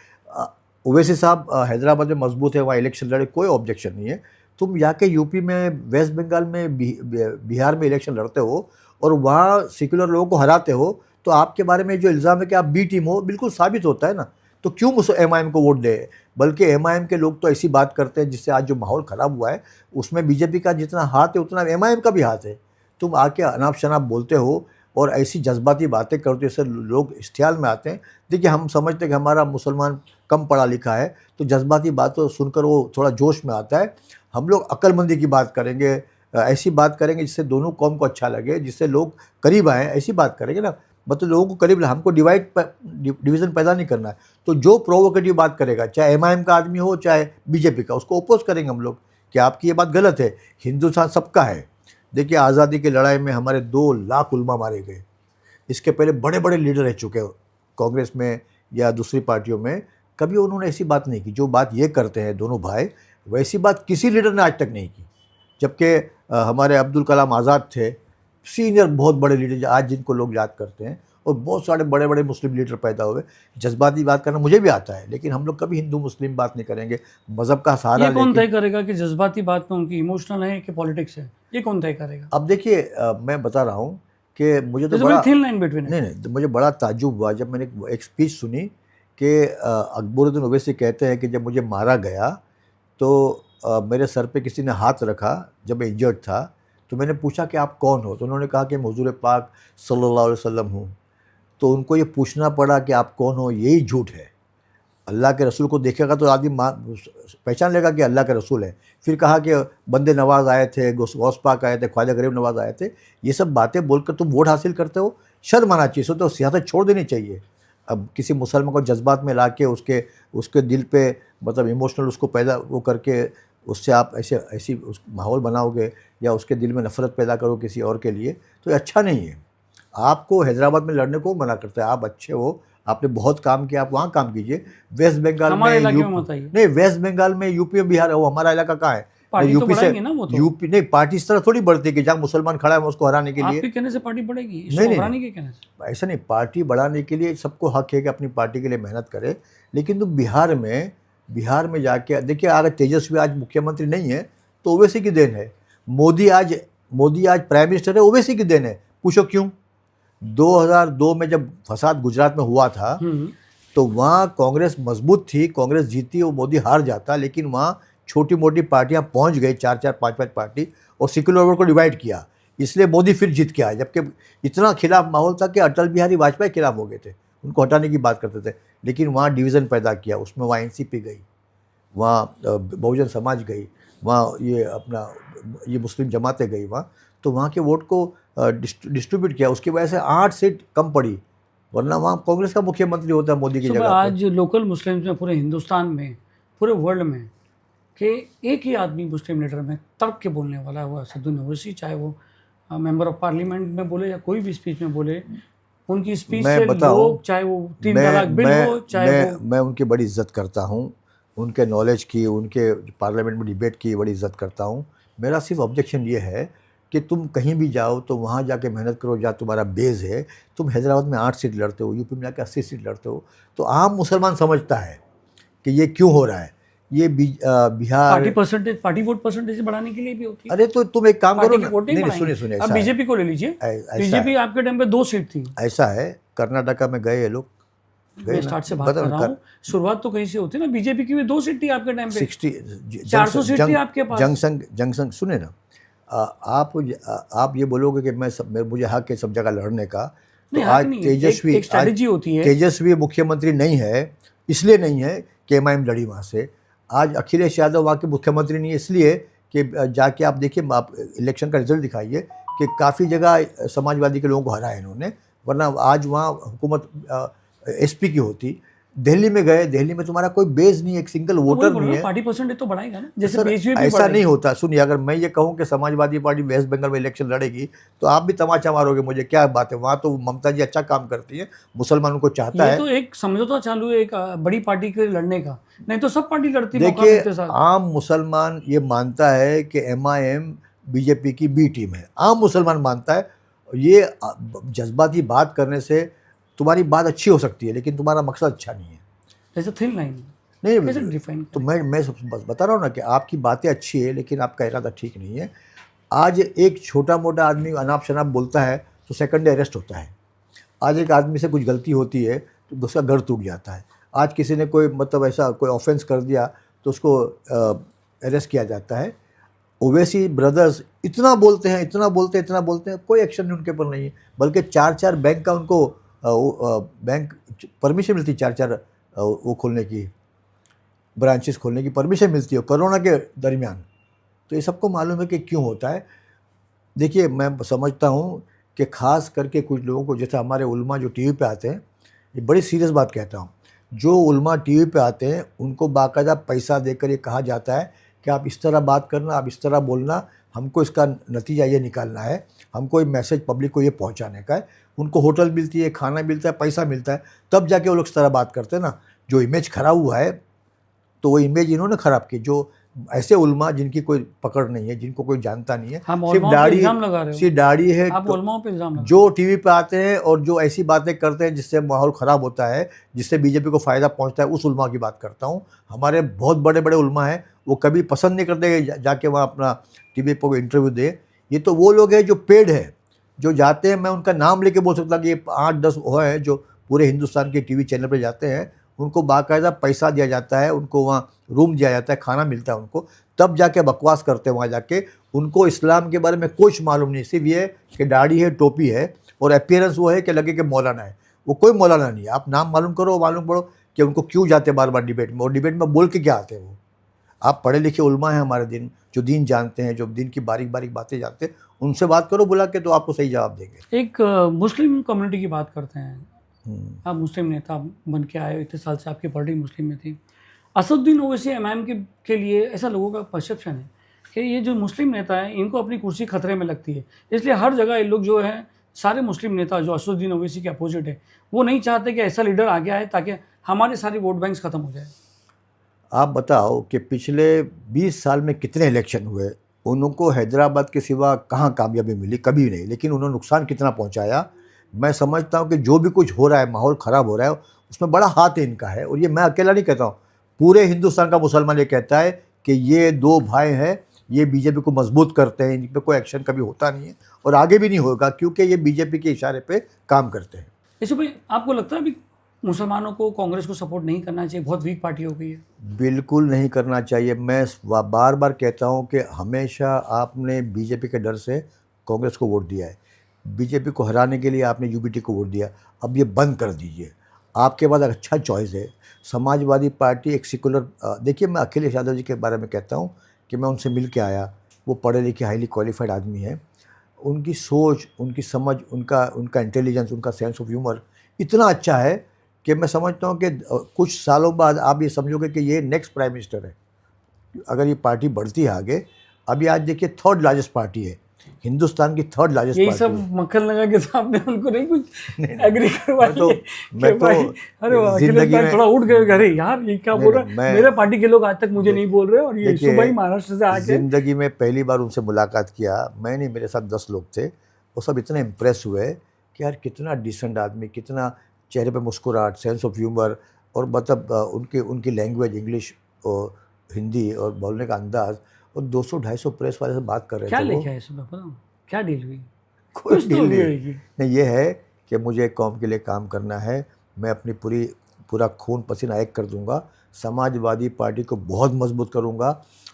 ओवैसी साहब हैदराबाद में मजबूत है, वहाँ इलेक्शन लड़े, कोई ऑब्जेक्शन नहीं है। तुम जाके यूपी में, वेस्ट बंगाल में, बिहार में इलेक्शन लड़ते हो और वहाँ सेक्युलर लोगों को हराते हो, तो आपके बारे में जो इल्ज़ाम है कि आप बी टीम हो, बिल्कुल साबित होता है ना। तो क्यों MIM को वोट दे? बल्कि MIM के लोग तो ऐसी बात करते हैं जिससे आज जो माहौल ख़राब हुआ है, उसमें बीजेपी का जितना हाथ है उतना MIM का भी हाथ है। तुम आके अनाप शनाप बोलते हो और ऐसी जज्बाती बातें करते हो, इससे लोग इश्तियाल में आते हैं। देखिए, हम समझते हैं कि हमारा मुसलमान कम पढ़ा लिखा है, तो जज्बाती बातों सुनकर वो थोड़ा जोश में आता है। हम लोग अक्लमंदी की बात करेंगे, ऐसी बात करेंगे जिससे दोनों कौम को अच्छा लगे, जिससे लोग करीब आएँ, ऐसी बात करेंगे ना। मतलब लोगों को करीब, हमको डिवीज़न पैदा नहीं करना है। तो जो प्रोवोकेटिव बात करेगा, चाहे MIM का आदमी हो चाहे बीजेपी का, उसको अपोज करेंगे हम लोग कि आपकी ये बात गलत है, हिंदुस्तान सबका है। देखिए, आज़ादी की लड़ाई में हमारे 2 लाख उलमा मारे गए। इसके पहले बड़े बड़े लीडर रह चुके हैं कांग्रेस में या दूसरी पार्टियों में, कभी उन्होंने ऐसी बात नहीं की। जो बात ये करते हैं दोनों भाई, वैसी बात किसी लीडर ने आज तक नहीं की। जबकि हमारे अब्दुल कलाम आज़ाद थे, सीनियर बहुत बड़े लीडर आज जिनको लोग याद करते हैं, और बहुत सारे बड़े बड़े मुस्लिम लीडर पैदा हुए। जज्बाती बात करना मुझे भी आता है, लेकिन हम लोग कभी हिंदू मुस्लिम बात नहीं करेंगे, मज़हब का सहारा ये कौन लेके। तय करेगा कि जज्बाती बात में उनकी इमोशनल है कि पॉलिटिक्स है? ये कौन तय करेगा? अब देखिए, मैं बता रहा हूँ कि मुझे तो There's a बड़ा very thin line between it. नहीं, तो मुझे बड़ा ताज्जुब हुआ जब मैंने एक स्पीच सुनी कि अकबरुद्दीन ओवैसी कहते हैं कि जब मुझे मारा गया तो मेरे सर पे किसी ने हाथ रखा जब मैं इंजर्ड था, तो मैंने पूछा कि आप कौन हो? तो उन्होंने कहा कि मैं हुज़ूर पाक सल्लल्लाहु अलैहि वसल्लम हूँ। तो उनको ये पूछना पड़ा कि आप कौन हो, यही झूठ है। अल्लाह के रसूल को देखेगा तो आदमी पहचान लेगा कि अल्लाह के रसूल है। फिर कहा कि बंदे नवाज आए थे, गौस पाक आए थे, ख्वाजा गरीब नवाज आए थे। ये सब बातें बोलकर तुम वोट हासिल करते हो, शर्म आना चाहिए। सो तो सियासत छोड़ देनी चाहिए। अब किसी मुसलमान को जज्बात में ला के उसके दिल पे मतलब इमोशनल उसको पैदा वो करके उससे आप ऐसी उस माहौल बनाओगे या उसके दिल में नफ़रत पैदा करो किसी और के लिए, तो ये अच्छा नहीं है। आपको हैदराबाद में लड़ने को मना करता है। आप अच्छे हो, आपने बहुत काम किया, आप वहाँ काम कीजिए। वेस्ट बंगाल हमारे में इलाके में मत आइए। नहीं, वेस्ट बंगाल में, यूपी में, बिहार, वो हमारा इलाका कहाँ है? पार्टी तो यूपी से बढ़ाएंगे ना वो तो। यूपी नहीं, पार्टी इस तरह थोड़ी बढ़ती है कि जहाँ मुसलमान खड़ा है उसको हराने के लिए। आपके कहने से पार्टी बढ़ेगी, इसको नहीं, घबराने के कहने से? ऐसा नहीं, पार्टी बढ़ाने के लिए सबको हक है कि अपनी पार्टी के लिए मेहनत करे। लेकिन तुम बिहार में जाके देखिए, अगर तेजस्वी आज मुख्यमंत्री नहीं है तो ओवैसी की देन है। मोदी आज प्राइम मिनिस्टर है, ओवैसी की देन है। पूछो क्यों? 2002 में जब फसाद गुजरात में हुआ था तो वहाँ कांग्रेस मजबूत थी, कांग्रेस जीती और मोदी हार जाता। लेकिन वहाँ छोटी मोटी पार्टियाँ पहुँच गई, 4-4, 5-5 पार्टी, और सेक्युलर वोट को डिवाइड किया। इसलिए मोदी फिर जीत के आए। जबकि इतना खिलाफ माहौल था कि अटल बिहारी वाजपेयी खिलाफ हो गए थे, उनको हटाने की बात करते थे। लेकिन वहाँ डिवीज़न पैदा किया, उसमें वहाँ एनसीपी गई, वहाँ बहुजन समाज गई, वहाँ ये मुस्लिम जमातें गई वहाँ, तो वहाँ के वोट को डिस्ट्रीब्यूट किया। उसकी वजह से 8 सीट कम पड़ी, वरना वहाँ कांग्रेस का मुख्यमंत्री होता है मोदी की जगह पे। आज लोकल मुस्लिम्स में पूरे हिंदुस्तान में, पूरे वर्ल्ड में, कि एक ही आदमी मुस्लिम लीडर में तर्क के बोलने वाला है, वो असदुद्दीन ओवैसी। चाहे वो मेंबर ऑफ पार्लियामेंट में बोले या कोई भी स्पीच में बोले, उनकी स्पीच से लोग, चाहे वो 3 तलाक बिल हो, चाहे वो मैं उनकी बड़ी इज्जत करता हूँ, उनके नॉलेज की, उनके पार्लियामेंट में डिबेट की बड़ी इज्जत करता हूँ। मेरा सिर्फ ऑब्जेक्शन ये है कि तुम कहीं भी जाओ तो वहाँ जाके मेहनत करो जहाँ तुम्हारा बेस है। तुम हैदराबाद में 8 सीट लड़ते हो, यूपी में जाके 80 सीट लड़ते हो, तो आम मुसलमान समझता है कि ये क्यों हो रहा है। ये बिहार पार्टी वोट परसेंटेज बढ़ाने के लिए भी होती है। अरे तो तुम एक काम करो ना, नहीं सुनिए, अब बीजेपी को ले लीजिए, बीजेपी आपके टाइम पे 2 सीट थी। ऐसा है, कर्नाटका में गए ये लोग, मैं स्टार्ट से बात कर रहा हूँ, शुरुआत तो कहीं से होती है ना। बीजेपी की भी 2 सीट थी आपके टाइम पे, 400 सीट थी आपके पास। जंगसंग सुने ना, आप ये बोलोगे कि मुझे हक है सब जगह लड़ने का, तो आज तेजस्वी मुख्यमंत्री नहीं है, इसलिए नहीं है कि एमआईएम लड़ी वहाँ से। आज अखिलेश यादव वहाँ के मुख्यमंत्री नहीं है, इसलिए कि जाके आप देखिए, आप इलेक्शन का रिजल्ट दिखाइए कि काफ़ी जगह समाजवादी के लोगों को हराया इन्होंने, वरना आज वहाँ हुकूमत एसपी की होती। दिल्ली में गए, दिल्ली में तुम्हारा कोई बेस नहीं है, एक सिंगल वोटर नहीं है। पार्टी परसेंटेज तो बढ़ाएगा ना, जैसे बीजेपी ऐसा नहीं होता। सुनिए, अगर मैं ये कहूँ कि समाजवादी पार्टी वेस्ट बंगाल में इलेक्शन लड़ेगी तो आप भी तमाचा मारोगे मुझे, क्या बात है। वहाँ तो ममता जी अच्छा काम करती है, मुसलमानों को चाहता है। तो एक समझौता चालू है एक बड़ी पार्टी के लड़ने का, नहीं तो सब पार्टी लड़ती है। देखिए, आम मुसलमान ये मानता है कि एमआईएम बीजेपी की बी टीम है, आम मुसलमान मानता है। ये जज्बाती बात करने से तुम्हारी बात अच्छी हो सकती है, लेकिन तुम्हारा मकसद अच्छा नहीं है। जैसे थिन लाइन नहीं, तो मैं बस बता रहा हूँ ना कि आपकी बातें अच्छी है, लेकिन आपका इरादा ठीक नहीं है। आज एक छोटा मोटा आदमी अनाप शनाप बोलता है तो सेकंड डे अरेस्ट होता है। आज एक आदमी से कुछ गलती होती है तो दूसरा घर टूट जाता है। आज किसी ने कोई मतलब ऐसा कोई ऑफेंस कर दिया तो उसको अरेस्ट किया जाता है। ओवैसी ब्रदर्स इतना बोलते हैं, कोई एक्शन नहीं उनके ऊपर नहीं है। बल्कि 4-4 बैंक का उनको बैंक परमिशन मिलती, 4-4 वो खोलने की, ब्रांचेस खोलने की परमिशन मिलती है कोरोना के दरमियान। तो ये सबको मालूम है कि क्यों होता है। देखिए, मैं समझता हूँ कि ख़ास करके कुछ लोगों को, जैसे हमारे उलमा जो टीवी पे आते हैं, ये बड़ी सीरियस बात कहता हूँ, जो उलमा टीवी पे आते हैं उनको बाकायदा पैसा देकर ये कहा जाता है कि आप इस तरह बात करना, आप इस तरह बोलना, हमको इसका नतीजा ये निकालना है, हमको ये मैसेज पब्लिक को ये पहुंचाने का है। उनको होटल मिलती है, खाना मिलता है, पैसा मिलता है, तब जाके वो लोग इस तरह बात करते हैं ना। जो इमेज खराब हुआ है तो वो इमेज इन्होंने ख़राब की। जो ऐसे उलमा जिनकी कोई पकड़ नहीं है, जिनको कोई जानता नहीं है, सिर्फ दाढ़ी है, जो टीवी पे आते हैं और जो ऐसी बातें करते हैं जिससे माहौल ख़राब होता है, जिससे बीजेपी को फ़ायदा पहुंचता है, उस उलमा की बात करता हूं। हमारे बहुत बड़े बड़े उलमा हैं, वो कभी पसंद नहीं करते जाके वहाँ अपना टीवी पर इंटरव्यू दे। ये तो वो लोग हैं जो पेड है, जो जाते हैं। मैं उनका नाम लेके बोल सकता कि ये 8-10 वो हैं जो पूरे हिंदुस्तान के टीवी चैनल पर जाते हैं, उनको बाकायदा पैसा दिया जाता है, उनको वहाँ रूम दिया जाता है, खाना मिलता है उनको, तब जाके बकवास करते हैं वहाँ जाके। उनको इस्लाम के बारे में कुछ मालूम नहीं, सिर्फ ये कि दाढ़ी है, टोपी है और अपीयरेंस वो है कि लगे कि मौलाना है। वो कोई मौलाना नहीं है। आप नाम मालूम करो, मालूम पड़ो कि उनको क्यों जाते बार बार डिबेट में, और डिबेट में बोल के क्या आते हैं वो। आप पढ़े लिखे उलमा हैं हमारे दिन, जो दीन जानते हैं, जो दीन की बारीक बारीक बातें जानते हैं, उनसे बात करो बुला के, तो आपको सही जवाब देंगे। एक मुस्लिम कम्युनिटी की बात करते हैं। आप मुस्लिम नेता बन के आए, इतने साल से आपकी पार्टी मुस्लिम में थी। असदुद्दीन ओवैसी एमआईएम के लिए ऐसा लोगों का परसेप्शन है कि ये जो मुस्लिम नेता हैं इनको अपनी कुर्सी खतरे में लगती है, इसलिए हर जगह ये लोग जो है, सारे मुस्लिम नेता जो असदुद्दीन ओवैसी के अपोजिट है, वो नहीं चाहते कि ऐसा लीडर आगे आए ताकि हमारे सारे वोट बैंक्स खत्म हो जाए। आप बताओ कि पिछले 20 साल में कितने इलेक्शन हुए, उनको हैदराबाद के सिवा कहाँ कामयाबी मिली? कभी नहीं। लेकिन उन्होंने नुकसान कितना पहुँचाया। मैं समझता हूँ कि जो भी कुछ हो रहा है, माहौल ख़राब हो रहा है, उसमें बड़ा हाथ इनका है। और ये मैं अकेला नहीं कहता हूँ, पूरे हिंदुस्तान का मुसलमान ये कहता है कि ये दो भाई हैं, ये बीजेपी को मजबूत करते हैं, इन पर कोई एक्शन कभी होता नहीं है और आगे भी नहीं होगा, क्योंकि ये बीजेपी के इशारे पे काम करते हैं। इससे भाई आपको लगता है अभी मुसलमानों को कांग्रेस को सपोर्ट नहीं करना चाहिए, बहुत वीक पार्टी हो गई है? बिल्कुल नहीं करना चाहिए। मैं बार बार कहता हूँ कि हमेशा आपने बीजेपी के डर से कांग्रेस को वोट दिया है, बीजेपी को हराने के लिए आपने यूबीटी को वोट दिया। अब ये बंद कर दीजिए। आपके पास एक अच्छा चॉइस है, समाजवादी पार्टी एक सेकुलर। देखिए, मैं अखिलेश यादव जी के बारे में कहता हूँ कि मैं उनसे मिल के आया। वो पढ़े लिखे हाईली क्वालिफाइड आदमी हैं। उनकी सोच, उनकी समझ, उनका इंटेलिजेंस, उनका सेंस ऑफ ह्यूमर इतना अच्छा है कि मैं समझता हूँ कि कुछ सालों बाद आप ये समझोगे कि ये नेक्स्ट प्राइम मिनिस्टर है, अगर ये पार्टी बढ़ती है आगे। अभी आज देखिए, 3rd लार्जेस्ट पार्टी है, हिंदुस्तान की 3rd लार्जेस्ट यही पार्टी सब है। मक्खन लगा के सामने उनको नहीं कुछ एग्री करवाइए मैं कि भाई, अरे वाह, अखिलेश जिंदगी भाई में थोड़ा उठ गए, अरे यार ये क्या बोल रहा है, मेरे पार्टी के लोग आज तक मुझे नहीं बोल रहे और ये देखिए, सुबह ही महाराष्ट्र से आके। जिंदगी में पहली बार उनसे मुलाकात किया मैंने, मेरे साथ 10 लोग थे। वो सब इतने इम्प्रेस हुए कि यार कितना डिसेंट आदमी, कितना चेहरे पे मुस्कुराहट, सेंस ऑफ ह्यूमर, और मतलब उनकी लैंग्वेज इंग्लिश और हिंदी और बोलने का अंदाज, और 200-250 प्रेस वाले से बात कर रहे थे। क्या लेके आए सुबह, बताओ क्या डील हुई? कोई कुछ तो डील हुई नहीं। होगी। नहीं, ये है कि मुझे कौम के लिए काम करना है। मैं अपनी पूरा खून पसीना एक कर दूंगा, समाजवादी पार्टी को बहुत मजबूत करूंगा।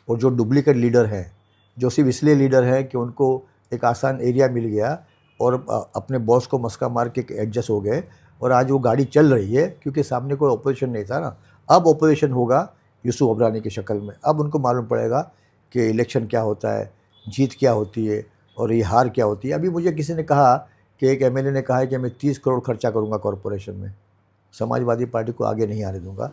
और जो डुप्लीकेट लीडर हैं, जो सिर्फ इसलिए लीडर हैं कि उनको एक आसान एरिया मिल गया और अपने बॉस को मस्का मार के एडजस्ट हो गए, और आज वो गाड़ी चल रही है क्योंकि सामने कोई ऑपोजिशन नहीं था ना। अब ऑपोजिशन होगा यूसुफ अब्रानी की शक्ल में। अब उनको मालूम पड़ेगा कि इलेक्शन क्या होता है, जीत क्या होती है और ये हार क्या होती है। अभी मुझे किसी ने कहा कि एक एमएलए ने कहा है कि मैं 30 करोड़ खर्चा करूंगा कॉरपोरेशन में, समाजवादी पार्टी को आगे नहीं आने दूंगा।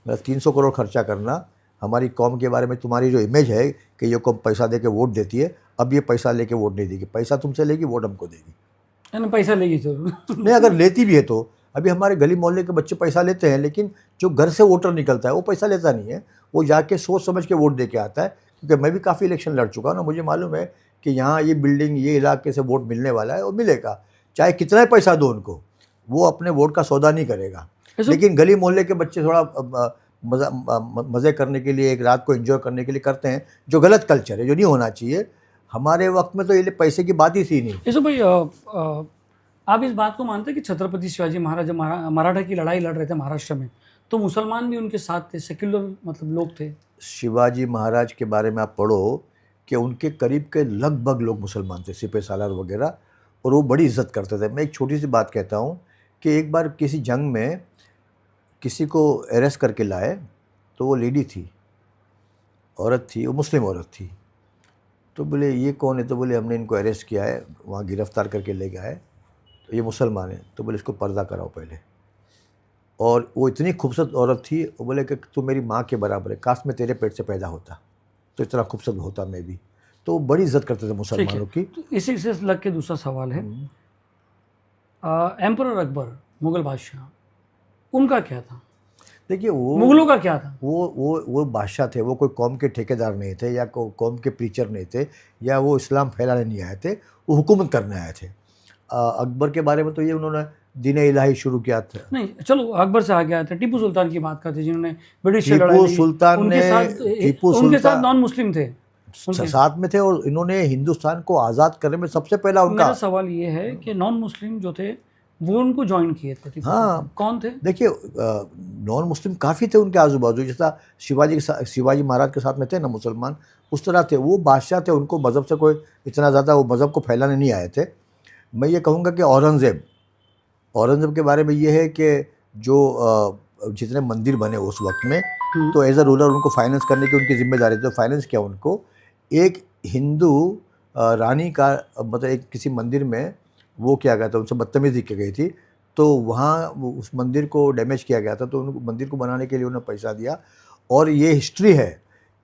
मेरा 300 करोड़ खर्चा करना, हमारी कौम के बारे में तुम्हारी जो इमेज है कि ये कौम पैसा दे के वोट देती है, अब ये पैसा लेके वोट नहीं देगी, पैसा तुमसे लेगी, वोट हमको देगी। है ना, पैसा लेगी जरूर। नहीं, अगर लेती भी है तो अभी हमारे गली मोहल्ले के बच्चे पैसा लेते हैं, लेकिन जो घर से वोटर निकलता है वो पैसा लेता नहीं है, वो जाके सोच समझ के वोट दे के आता है। क्योंकि मैं भी काफ़ी इलेक्शन लड़ चुका हूँ ना, मुझे मालूम है कि यहाँ ये बिल्डिंग, ये इलाके से वोट मिलने वाला है और मिलेगा, चाहे कितना ही पैसा दो उनको, वो अपने वोट का सौदा नहीं करेगा। लेकिन गली मोहल्ले के बच्चे थोड़ा मज़े करने के लिए, एक रात को एंजॉय करने के लिए करते हैं, जो गलत कल्चर है, जो नहीं होना चाहिए। हमारे वक्त में तो ये पैसे की बात ही थी नहीं। यशो भाई, आप इस बात को मानते हैं कि छत्रपति शिवाजी महाराज जब मराठा की लड़ाई लड़ रहे थे महाराष्ट्र में, तो मुसलमान भी उनके साथ थे, सेक्युलर मतलब लोग थे? शिवाजी महाराज के बारे में आप पढ़ो कि उनके करीब के लगभग लोग मुसलमान थे, सिपह सालार वगैरह, और वो बड़ी इज्जत करते थे। मैं एक छोटी सी बात कहता हूँ कि एक बार किसी जंग में किसी को अरेस्ट करके लाए, तो वो लेडी थी, औरत थी, वो मुस्लिम औरत थी। तो बोले ये कौन है? तो बोले हमने इनको अरेस्ट किया है, वहाँ गिरफ्तार करके ले गया है, तो ये मुसलमान है। तो बोले इसको पर्दा कराओ पहले। और वो इतनी खूबसूरत औरत थी, वो बोले कि तू मेरी माँ के बराबर है, काश मैं तेरे पेट से पैदा होता तो इतना खूबसूरत होता मैं भी। तो वो बड़ी इज्जत करते थे मुसलमानों की। तो इसी से लग के दूसरा सवाल है, एम्परर अकबर, मुगल बादशाह, उनका क्या था? देखिए, वो मुगलों का क्या था? वो बादशाह थे, वो कोई कौम के ठेकेदार नहीं थे, या कौम के प्रीचर नहीं थे, या वो इस्लाम फैलाने नहीं आए थे, वो हुकूमत करने आए थे। अकबर के बारे में तो ये उन्होंने दीन इलाही शुरू किया था। नहीं, चलो अकबर से आगे आते हैं, टीपू सुल्तान की बात करते हैं, जिन्होंने ब्रिटिश से लड़ाई टीपू लड़ी। सुल्तान उनके ने साथ उनके साथ नॉन मुस्लिम थे, साथ में थे, और इन्होंने हिंदुस्तान को आज़ाद करने में सबसे पहला उनका। मेरा सवाल ये है कि नॉन मुस्लिम जो थे वो उनको ज्वाइन किए थे टीपू हाँ। सुल्तान। कौन थे? देखिए नॉन मुस्लिम काफ़ी थे उनके आजू बाजू, जैसा शिवाजी महाराज के साथ में थे ना मुसलमान, उस तरह थे। वो बादशाह थे, उनको मज़हब से कोई इतना ज़्यादा वो मज़हब को फैलाने नहीं आए थे। मैं ये कहूँगा कि औरंगज़ेब के बारे में ये है कि जो जितने मंदिर बने उस वक्त में, तो एज अ रूलर उनको फाइनेंस करने की उनकी जिम्मेदारी थी। तो फाइनेंस किया उनको। एक हिंदू रानी का मतलब एक किसी मंदिर में वो किया गया था, उनसे बदतमीजी की गई थी, तो वहाँ उस मंदिर को डैमेज किया गया था, तो उनको मंदिर को बनाने के लिए उन्होंने पैसा दिया। और ये हिस्ट्री है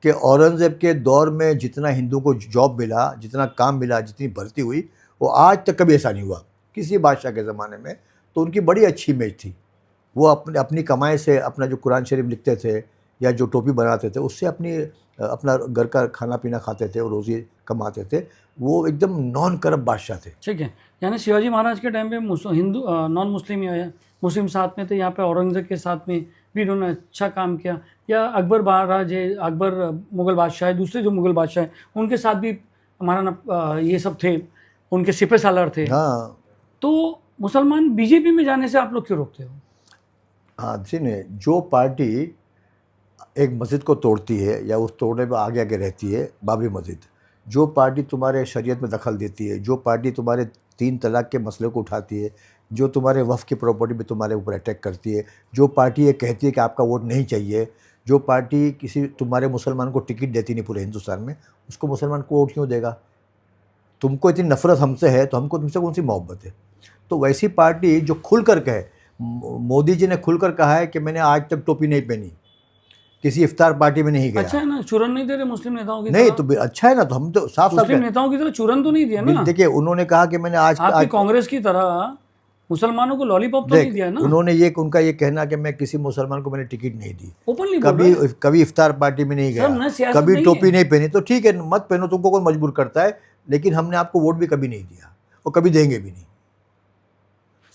कि औरंगज़ेब के दौर में जितना हिंदुओं को जॉब मिला, जितना काम मिला, जितनी भर्ती हुई, वो आज तक कभी ऐसा नहीं हुआ किसी बादशाह के ज़माने में। तो उनकी बड़ी अच्छी इमेज थी। वो अपनी कमाई से अपना जो कुरान शरीफ लिखते थे या जो टोपी बनाते थे, उससे अपना घर का खाना पीना खाते थे और रोज़ी कमाते थे। वो एकदम नॉन करप्ट बादशाह थे। ठीक है, यानी शिवाजी महाराज के टाइम पे हिंदू नॉन मुस्लिम या मुस्लिम साथ में थे, यहाँ पे औरंगज़ेब के साथ में भी इन्होंने अच्छा काम किया। या अकबर महाराज है, अकबर मुग़ल बादशाह है, दूसरे जो मुग़ल बादशाह हैं उनके साथ भी हमारा ना ये सब थे, उनके सिपह सालार थे। हाँ तो मुसलमान बीजेपी में जाने से आप लोग क्यों रोकते हो? हाँ, सुनिए, जो पार्टी एक मस्जिद को तोड़ती है या उस तोड़ने में आगे आगे रहती है, बाबरी मस्जिद, जो पार्टी तुम्हारे शरीयत में दखल देती है, जो पार्टी तुम्हारे 3 तलाक के मसले को उठाती है, जो तुम्हारे वफ़ की प्रॉपर्टी पे तुम्हारे ऊपर अटैक करती है, जो पार्टी ये कहती है कि आपका वोट नहीं चाहिए, जो पार्टी किसी तुम्हारे मुसलमान को टिकट देती नहीं पूरे हिंदुस्तान में, उसको मुसलमान को वोट क्यों देगा? तुमको इतनी नफ़रत हमसे है तो हमको तुमसे कौन सी मोहब्बत है? तो वैसी पार्टी जो खुल कर कहे, मोदी जी ने खुलकर कहा है कि मैंने आज तक टोपी नहीं पहनी, किसी इफ्तार पार्टी में नहीं गया। अच्छा है ना, चूरन नहीं दे रहे मुस्लिम नेताओं की नहीं तरह? तो अच्छा है ना, तो हम तो साफ साफ मुस्लिम नेताओं की तरह चूरन तो नहीं दिया ना? देखिए, उन्होंने कहा कि मैंने आपकी कांग्रेस की तरह मुसलमानों को लॉलीपॉप तो नहीं दिया ना? उन्होंने उनका ये कहना कि मैं किसी मुसलमान को मैंने टिकट नहीं दी, ओपनली बोल रहे हैं। कभी इफ्तार पार्टी में नहीं सर, मैं गया, सियासत कभी नहीं टोपी है। नहीं पहनी, तो ठीक है मत पहनो, तुमको कौन मजबूर करता है, लेकिन हमने आपको वोट भी कभी नहीं दिया और कभी देंगे भी नहीं।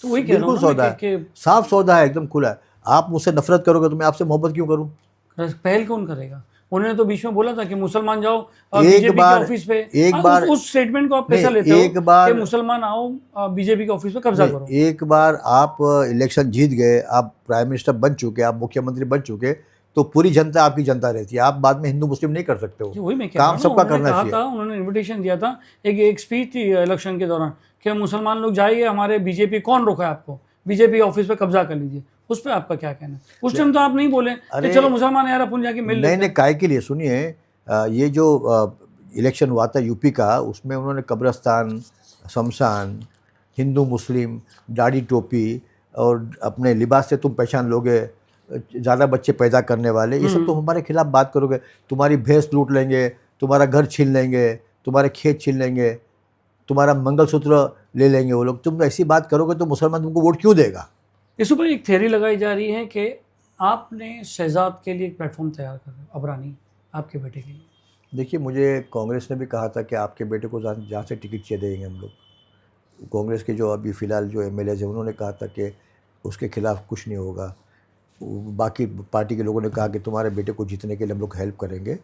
तो वही कह रहा हूँ बिल्कुल सौदा है, साफ सौदा है, एकदम खुला है। आप मुझसे नफरत करोगे तो मैं आपसे मोहब्बत क्यों करूं? पहल कौन करेगा? उन्होंने तो बीच में बोला था कि मुसलमान जाओ एक बीजेपी के बार- ऑफिस पे। एक बार- उस स्टेटमेंट को आप कैसा नहीं, लेते हो एक बार- कि मुसलमान आओ बीजेपी के ऑफिस पे कब्जा करो? एक बार आप इलेक्शन जीत गए, आप प्राइम मिनिस्टर बन चुके, आप मुख्यमंत्री बन चुके, तो पूरी जनता आपकी जनता रहती है। आप बाद में हिंदू मुस्लिम नहीं कर सकते हो, वही मैं कह रहा काम हूँ ना, सबका उन्होंने करना कहा चाहिए। था, उन्होंने इन्विटेशन दिया था, एक स्पीच थी इलेक्शन के दौरान कि मुसलमान लोग जाइए हमारे बीजेपी, कौन रोका है आपको, बीजेपी ऑफिस पे कब्जा कर लीजिए। उस पर आपका क्या कहना है? उस टाइम तो आप नहीं बोले कि चलो मुसलमान यार अपन जाके मिल लेते नहीं, काय के लिए? सुनिए, ये जो इलेक्शन हुआ था यूपी का, उसमें उन्होंने कब्रस्तान, शमशान, हिंदू मुस्लिम, दाढ़ी टोपी और अपने लिबास से तुम पहचान लोगे, ज़्यादा बच्चे पैदा करने वाले, ये सब तो हमारे खिलाफ बात करोगे। तुम्हारी भैंस लूट लेंगे, तुम्हारा घर छीन लेंगे, तुम्हारे खेत छीन लेंगे, तुम्हारा मंगलसूत्र ले लेंगे वो लोग। तुम ऐसी बात करोगे तो मुसलमान तुमको वोट क्यों देगा? इस ऊपर एक थ्योरी लगाई जा रही है कि आपने शहजाद के लिए एक प्लेटफॉर्म तैयार कर अबरानी आपके बेटे के लिए। देखिए, मुझे कांग्रेस ने भी कहा था कि आपके बेटे को जहाँ से टिकट चाहिए देंगे हम लोग। कांग्रेस के जो अभी फ़िलहाल जो एमएलएज हैं, उन्होंने कहा था कि उसके खिलाफ़ कुछ नहीं होगा। बाकी पार्टी के लोगों ने कहा कि तुम्हारे बेटे को जीतने के लिए हम लोग हेल्प करेंगे।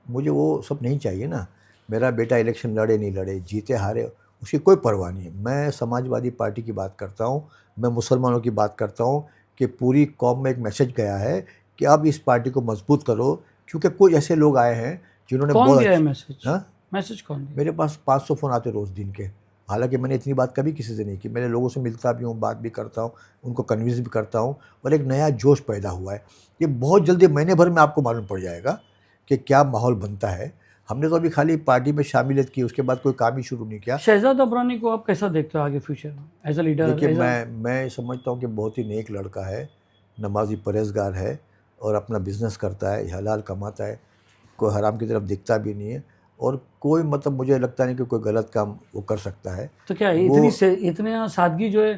मुझे वो सब नहीं चाहिए ना। मेरा बेटा इलेक्शन लड़े नहीं लड़े, जीते हारे, उसकी कोई परवाह नहीं है। मैं समाजवादी पार्टी की बात करता हूँ, मैं मुसलमानों की बात करता हूँ कि पूरी कौम में एक मैसेज गया है कि अब इस पार्टी को मजबूत करो, क्योंकि कुछ ऐसे लोग आए हैं जिन्होंने कौन दिया है मैसेज? हाँ, मैसेज कौन दिया? मेरे पास 500 फ़ोन आते रोज़ दिन के। हालांकि मैंने इतनी बात कभी किसी से नहीं की। मैंने लोगों से मिलता भी हूँ, बात भी करता हूँ, उनको कन्विंस भी करता हूँ, और एक नया जोश पैदा हुआ है। ये बहुत जल्दी, महीने भर में आपको मालूम पड़ जाएगा कि क्या माहौल बनता है। हमने तो अभी खाली पार्टी में शामिलियत की, उसके बाद कोई काम ही शुरू नहीं किया। शहजाद अबरानी को आप कैसा देखते हो आगे फ्यूचर में एज अ लीडर? देखिए, मैं समझता हूँ कि बहुत ही नेक लड़का है, नमाजी परहेजगार है, और अपना बिजनेस करता है, हलाल कमाता है, कोई हराम की तरफ दिखता भी नहीं है, और कोई मतलब मुझे लगता नहीं कि कोई गलत काम वो कर सकता है। तो क्या इतनी सादगी जो है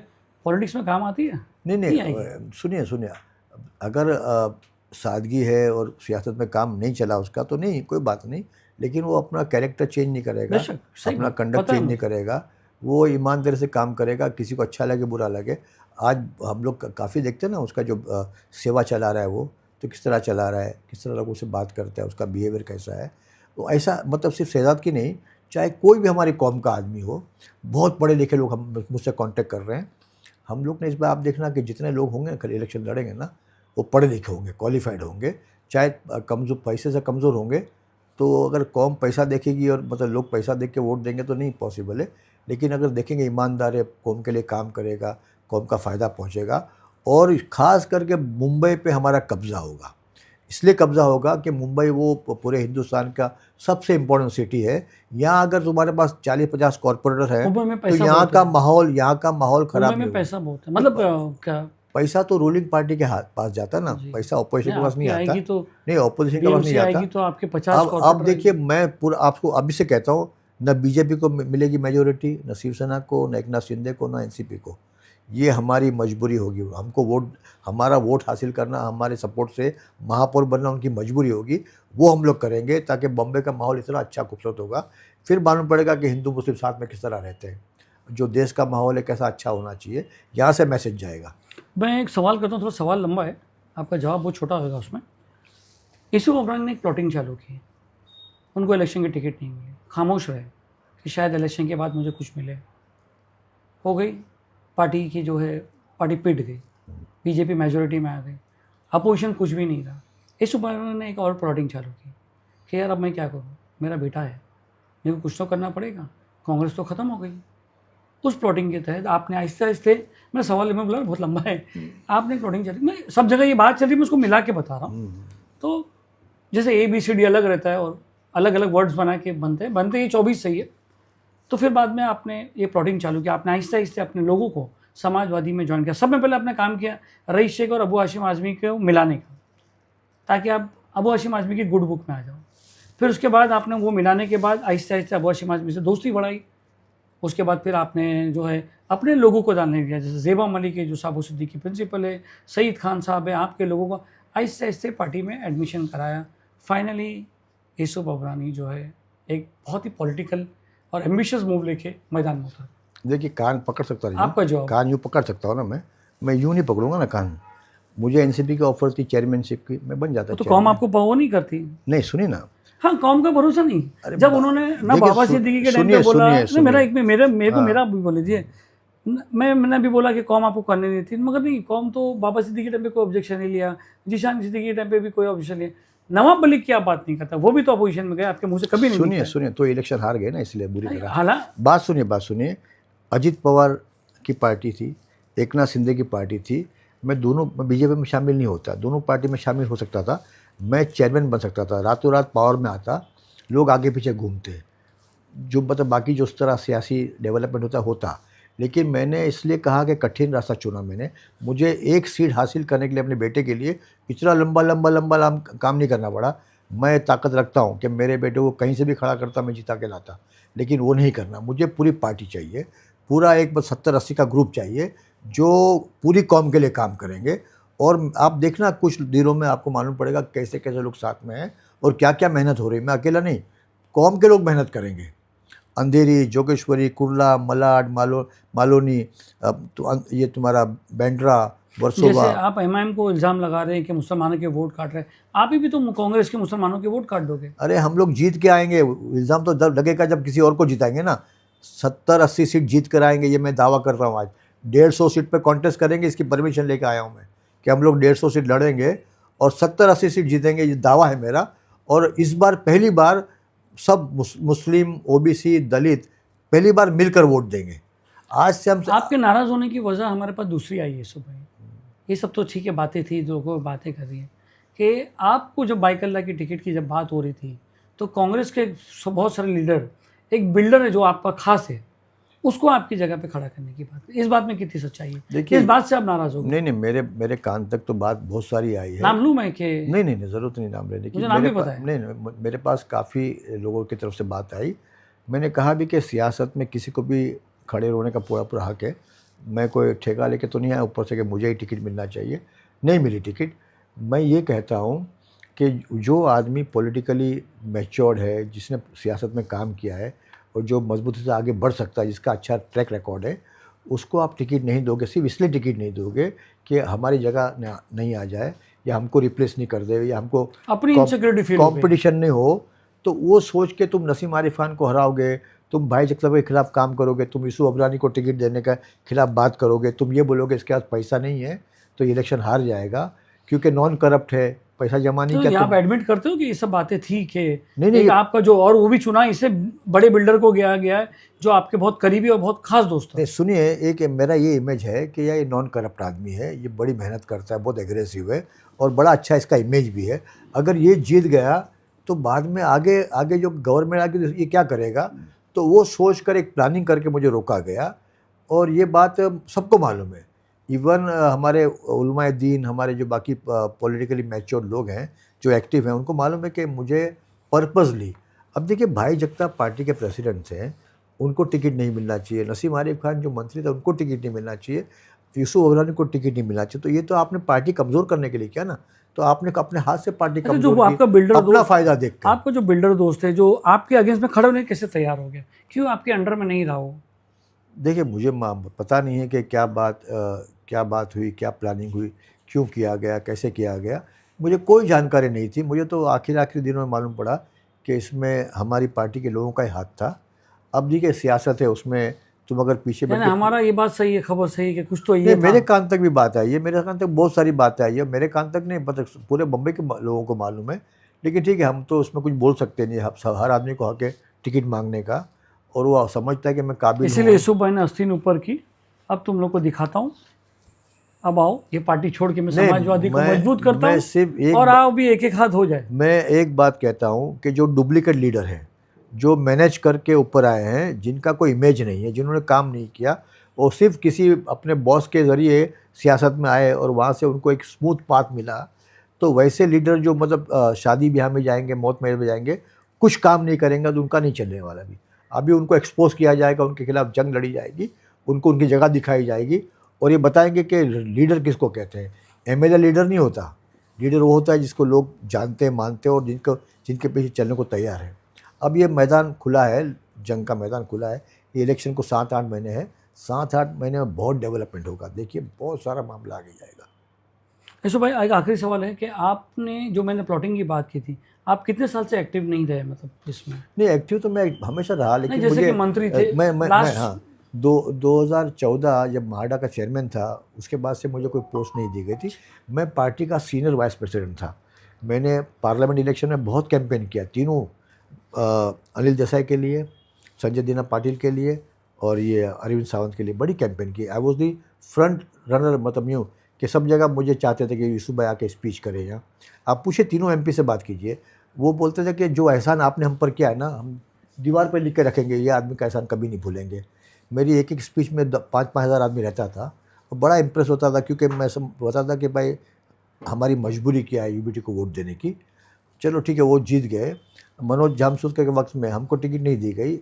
पॉलिटिक्स में काम आती है? नहीं, सुनिए, अगर सादगी है और सियासत में काम नहीं चला उसका तो नहीं, कोई बात नहीं, लेकिन वो अपना कैरेक्टर चेंज नहीं करेगा, अपना कंडक्ट चेंज नहीं करेगा, वो ईमानदारी से काम करेगा, किसी को अच्छा लगे बुरा लगे। आज हम लोग काफ़ी देखते हैं ना, उसका जो सेवा चला रहा है वो तो किस तरह चला रहा है, किस तरह लोगों से बात करता है, उसका बिहेवियर कैसा है। तो ऐसा मतलब सिर्फ शहजाद की नहीं, चाहे कोई भी हमारी कौम का आदमी हो, बहुत पढ़े लिखे लोग हम मुझसे कांटेक्ट कर रहे हैं, हम लोग ने इस बार आप देखना कि जितने लोग होंगे ना कल इलेक्शन लड़ेंगे ना, वो पढ़े लिखे होंगे, क्वालिफाइड होंगे, चाहे कमज़ोर पैसे से कमज़ोर होंगे। तो अगर कौम पैसा देखेगी और मतलब लोग पैसा देख के वोट देंगे तो नहीं पॉसिबल है। लेकिन अगर देखेंगे ईमानदार है, कौम के लिए काम करेगा, कौम का फ़ायदा पहुंचेगा, और ख़ास करके मुंबई पे हमारा कब्ज़ा होगा। इसलिए कब्ज़ा होगा कि मुंबई वो पूरे हिंदुस्तान का सबसे इम्पोर्टेंट सिटी है। यहाँ अगर तुम्हारे पास 40-50 कॉरपोरेटर हैं मुंबई में तो पैसा यहाँ बहुत का है। माहौल मुंबई ख़राब नहीं में होगा। पैसा बहुत है, मतलब क्या पैसा तो रूलिंग पार्टी के हाथ पास जाता है ना, जी। पैसा ऑपोजिशन नहीं, के पास नहीं आपकी आता। आएगी तो नहीं, ऑपोजिशन के पास नहीं बीएमसी जाता। आएगी तो आपके 50 अब कॉर्पोरेटर देखिए, मैं पूरा आपको अभी से कहता हूँ, न बीजेपी को मिलेगी मेजोरिटी, न शिवसेना को, न एकनाथ शिंदे को, न एनसीपी को। ये हमारी मजबूरी होगी। हमको हमारा वोट हासिल करना, हमारे सपोर्ट से महापौर बनना उनकी मजबूरी होगी। वो हम लोग करेंगे ताकि बॉम्बे का माहौल इतना अच्छा खूबसूरत होगा, फिर मालूम पड़ेगा कि हिंदू मुस्लिम साथ में किस तरह रहते हैं। जो देश का माहौल है कैसा अच्छा होना चाहिए, यहाँ से मैसेज जाएगा। मैं एक सवाल करता हूँ, थोड़ा सवाल लंबा है, आपका जवाब बहुत छोटा होगा उसमें। केशव अग्रवाल ने एक प्लॉटिंग चालू की, उनको इलेक्शन की टिकट नहीं मिली, खामोश रहे कि शायद इलेक्शन के बाद मुझे कुछ मिले। हो गई पार्टी की जो है, पार्टी पिट गई, बीजेपी मेजोरिटी में आ गई, अपोजिशन कुछ भी नहीं रहा। इस अग्रवाल ने एक और प्लॉटिंग चालू की कि यार अब मैं क्या करूँ, मेरा बेटा है, मेरे को कुछ तो करना पड़ेगा, कांग्रेस तो ख़त्म हो गई। उस प्लॉटिंग के तहत आपने आहिस्ते आहिस्ते, मैं सवाल में बोला बहुत लंबा है, आपने प्लॉटिंग चली, मैं सब जगह ये बात चल रही है, मैं उसको मिला के बता रहा हूँ। तो जैसे ABCD अलग रहता है और अलग अलग वर्ड्स बना के बनते ये 24 सही है। तो फिर बाद में आपने ये प्लॉटिंग चालू किया, आपने आहिस्ते आहिस्ते अपने लोगों को समाजवादी में ज्वाइन किया। सब में पहले आपने काम किया रईस शेख और अबू हाशिम आज़मी को मिलाने का, ताकि आप अबू हाशिम आज़मी की गुड बुक में आ जाओ। फिर उसके बाद आपने वो मिलाने के बाद आहिस्ते आहिस्ते अबू हाशिम आज़मी से दोस्ती बढ़ाई। उसके बाद फिर आपने जो है अपने लोगों को डालने दिया, जैसे ज़ेबा मलिक है जो साबो सिद्दीकी प्रिंसिपल है, सईद खान साहब है, आपके लोगों को आहिस्ते आहिस्ते पार्टी में एडमिशन कराया। फाइनली यूसुफ अबरानी जो है एक बहुत ही पॉलिटिकल और एम्बिशियस मूव लेके मैदान में उतरा। देखिए, कान पकड़ सकता नहीं, आपका जवाब। कान यूँ पकड़ सकता हूँ ना, मैं यूँ नहीं पकड़ूंगा ना कान। मुझे एनसीपी की ऑफर थी चेयरमैनशिप की, मैं बन जाता। तो कौम आपको वो नहीं करती। नहीं, सुनिए ना, हाँ, कौम का भरोसा नहीं। जब उन्होंने ना देखिए, बाबा सिद्दीकी के टाइम पे बोला, नहीं मेरा एक मेरा भी बोल लीजिए, मैंने भी बोला कि कौम आपको करने नहीं थी, मगर नहीं, कौम तो बाबा सिद्दीकी के टाइम पे कोई ऑब्जेक्शन नहीं लिया, जीशान सिद्दीकी के टाइम पे भी कोई ऑब्जेक्शन लिया। नवाब मलिक की आप बात नहीं करता, वो भी तो अपोजिशन में गए, आपके मुंह से कभी नहीं। सुनिए, तो इलेक्शन हार गए ना, इसलिए बुरी तरह। हालांकि बात सुनिए, अजित पवार की पार्टी थी, एकनाथ शिंदे की पार्टी थी, मैं बीजेपी में शामिल नहीं होता, दोनों पार्टी में शामिल हो सकता था, मैं चेयरमैन बन सकता था, रातों रात पावर में आता, लोग आगे पीछे घूमते, जो मतलब बाकी जो उस तरह सियासी डेवलपमेंट होता। लेकिन मैंने इसलिए कहा कि कठिन रास्ता चुना मैंने। मुझे एक सीट हासिल करने के लिए अपने बेटे के लिए इतना लंबा काम नहीं करना पड़ा। मैं ताकत रखता हूँ कि मेरे बेटे को कहीं से भी खड़ा करता, मैं जिता के लाता, लेकिन वो नहीं करना। मुझे पूरी पार्टी चाहिए, पूरा एक 70-80 का ग्रुप चाहिए जो पूरी कौम के लिए काम करेंगे। और आप देखना कुछ दिनों में आपको मालूम पड़ेगा कैसे कैसे लोग साथ में हैं और क्या क्या मेहनत हो रही है। मैं अकेला नहीं, कौम के लोग मेहनत करेंगे। अंधेरी, जोगेश्वरी, कुर्ला, मलाड, मालोनी, तो ये तुम्हारा बैंड्रा, वर्सोवा। जैसे आप एमआईएम को इल्ज़ाम लगा रहे हैं कि मुसलमानों के वोट काट रहे हैं, आप ही भी तो कांग्रेस के मुसलमानों के वोट काट दोगे। अरे हम लोग जीत के आएंगे, इल्ज़ाम तो जब लगेगा जब किसी और को जिताएंगे ना। 70-80 सीट जीत कर आएंगे, ये मैं दावा कर रहा हूँ। आज 150 सीट पे कॉन्टेस्ट करेंगे, इसकी परमिशन लेकर आया हूँ मैं कि हम लोग 150 सीट लड़ेंगे और 70-80 सीट जीतेंगे, ये दावा है मेरा। और इस बार पहली बार सब मुस्लिम, ओबीसी, दलित पहली बार मिलकर वोट देंगे। आज से हम आपके नाराज़ होने की वजह हमारे पास दूसरी आई है सुबह। ये सब तो ठीक है, बातें थी, जो को बातें कर रही है कि आपको जब बाइकल्ला की टिकट की जब बात हो रही थी तो कांग्रेस के बहुत सारे लीडर, एक बिल्डर है जो आपका खास है, उसको आपकी जगह पे खड़ा करने की बात, इस बात में कितनी सच्चाई है? देखिए, इस बात से आप नाराज़ हो गए? नहीं, मेरे कान तक तो बात बहुत सारी आई है। नाम लूँ मैं कि नहीं, ज़रूरत नहीं नाम लेने की। मुझे नाम भी पता है। नहीं, मेरे पास काफ़ी लोगों की तरफ से बात आई। मैंने कहा भी कि सियासत में किसी को भी खड़े होने का पूरा हक है। मैं कोई ठेका लेके तो नहीं आया ऊपर से कि मुझे ही टिकट मिलना चाहिए, नहीं मिली टिकट। मैं ये कहता हूँ कि जो आदमी पॉलिटिकली मैच्योर्ड है, जिसने सियासत में काम किया है और जो मजबूती से आगे बढ़ सकता है, जिसका अच्छा ट्रैक रिकॉर्ड है, उसको आप टिकट नहीं दोगे। सिर्फ इसलिए टिकट नहीं दोगे कि हमारी जगह नहीं आ जाए या हमको रिप्लेस नहीं कर दे या हमको अपनी इनसिक्योरिटी फील कंपटीशन नहीं हो। तो वो सोच के तुम नसीम आरिफ खान को हराओगे तुम भाई जगताप के खिलाफ काम करोगे, तुम यूसुफ अबरानी को टिकट देने का खिलाफ बात करोगे, तुम ये बोलोगे इसके पास पैसा नहीं है तो इलेक्शन हार जाएगा क्योंकि नॉन करप्ट है, पैसा जमा नहीं तो किया। यहाँ आप एडमिट करते हो कि ये सब बातें थी कि नहीं, एक आपका जो, और वो भी चुना इससे बड़े बिल्डर को गया है जो आपके बहुत करीबी और बहुत खास दोस्त है। नहीं सुनिए, एक मेरा ये इमेज है कि ये नॉन करप्ट आदमी है, ये बड़ी मेहनत करता है, बहुत एग्रेसिव है और बड़ा अच्छा इसका इमेज भी है। अगर ये जीत गया तो बाद में आगे आगे जो गवर्नमेंट आगे ये क्या करेगा, तो वो सोच कर एक प्लानिंग करके मुझे रोका गया। और ये बात सबको मालूम है, इवन हमारे उलमाए दीन, हमारे जो बाकी पॉलिटिकली मैच्योर लोग हैं जो एक्टिव हैं, उनको मालूम है कि मुझे पर्पसली, अब देखिए भाई जगताप पार्टी के प्रेसिडेंट हैं, उनको टिकट नहीं मिलना चाहिए, नसीम आरिफ खान जो मंत्री था उनको टिकट नहीं मिलना चाहिए, यूसुफ अबरानी को टिकट नहीं मिलना चाहिए। तो ये तो आपने पार्टी कमज़ोर करने के लिए किया ना, तो आपने अपने हाथ से पार्टी अच्छा, जो कमज़ोर वो आपका की, बिल्डर अपना दोस्त, फ़ायदा देख कर। आपका जो बिल्डर दोस्त है जो आपके अगेंस्ट में खड़े होने के कैसे तैयार हो गया, क्यों आपके अंडर में नहीं रहा वो? देखिए मुझे पता नहीं है कि क्या बात हुई, क्या प्लानिंग हुई, क्यों किया गया, कैसे किया गया, मुझे कोई जानकारी नहीं थी। मुझे तो आखिरी दिनों में मालूम पड़ा कि इसमें हमारी पार्टी के लोगों का ही हाथ था। अब देखिए सियासत है, उसमें तुम अगर पीछे बैठ यानी के, हमारा ये बात सही है, खबर सही है कि कुछ तो ये नहीं था। मेरे कान तक भी बात आई है, मेरे कान तक बहुत सारी बातें आई है, मेरे कान तक नहीं पता, पूरे बम्बई के लोगों को मालूम है। लेकिन ठीक है, हम तो उसमें कुछ बोल सकते नहीं, हर आदमी को हक है टिकट मांगने का, और वो समझता है कि मैं काबिल इसीलिए हूँ। यूसुफ भाई ने आस्तीन ऊपर की, अब तुम लोग को दिखाता हूँ, अब आओ ये पार्टी छोड़ के मैं नहीं, समाजवादी को मैं- मजबूत करता मैं हूँ सिर्फ एक और बा- आओ भी एक एक हाथ हो जाए। मैं एक बात कहता हूँ कि जो डुप्लीकेट लीडर हैं, जो मैनेज करके ऊपर आए हैं, जिनका कोई इमेज नहीं है, जिन्होंने काम नहीं किया, और सिर्फ किसी अपने बॉस के ज़रिए सियासत में आए और वहाँ से उनको एक स्मूथ पाथ मिला, तो वैसे लीडर जो मतलब शादी ब्याह में जाएंगे, मौत महल में जाएंगे, कुछ काम नहीं करेंगे तो उनका नहीं चलने वाला भी। अभी उनको एक्सपोज किया जाएगा, उनके खिलाफ जंग लड़ी जाएगी, उनको उनकी जगह दिखाई जाएगी, और ये बताएंगे कि लीडर किसको कहते हैं। एमएलए लीडर नहीं होता, लीडर वो होता है जिसको लोग जानते हैं, मानते हैं, और जिनके पीछे चलने को तैयार है। अब ये मैदान खुला है, जंग का मैदान खुला है, ये इलेक्शन को 7-8 महीने हैं, 7-8 महीने में बहुत डेवलपमेंट होगा, देखिए बहुत सारा मामला आगे जाएगा। यशो भाई, एक आखिरी सवाल है कि आपने जो मैंने प्लॉटिंग की बात की थी, आप कितने साल से एक्टिव नहीं रहे मतलब इसमें? नहीं एक्टिव तो मैं हमेशा रहा, लेकिन जैसे मुझे कि मंत्री थे, मैं लास्ट हाँ 2014 जब माडा का चेयरमैन था, उसके बाद से मुझे कोई पोस्ट नहीं दी गई थी। मैं पार्टी का सीनियर वाइस प्रेसिडेंट था। मैंने पार्लियामेंट इलेक्शन में बहुत कैंपेन किया, तीनों अनिल देसाई के लिए, संजय दीना पाटिल के लिए और ये अरविंद सावंत के लिए बड़ी कैंपेन की। I was the front runner, मतलब यूँ कि सब जगह मुझे चाहते थे कि यूसुफ भाई आके स्पीच करें यहाँ। आप पूछे तीनों एमपी से बात कीजिए, वो बोलते थे कि जो एहसान आपने हम पर किया है ना, हम दीवार पर लिख के रखेंगे, ये आदमी का एहसान कभी नहीं भूलेंगे। मेरी एक एक स्पीच में 5-5 हज़ार आदमी रहता था और बड़ा इम्प्रेस होता था, क्योंकि मैं सब बताता था कि भाई हमारी मजबूरी क्या है यूबीटी को वोट देने की। चलो ठीक है, वो जीत गए। मनोज जामसूद के वक्त में हमको टिकट नहीं दी गई,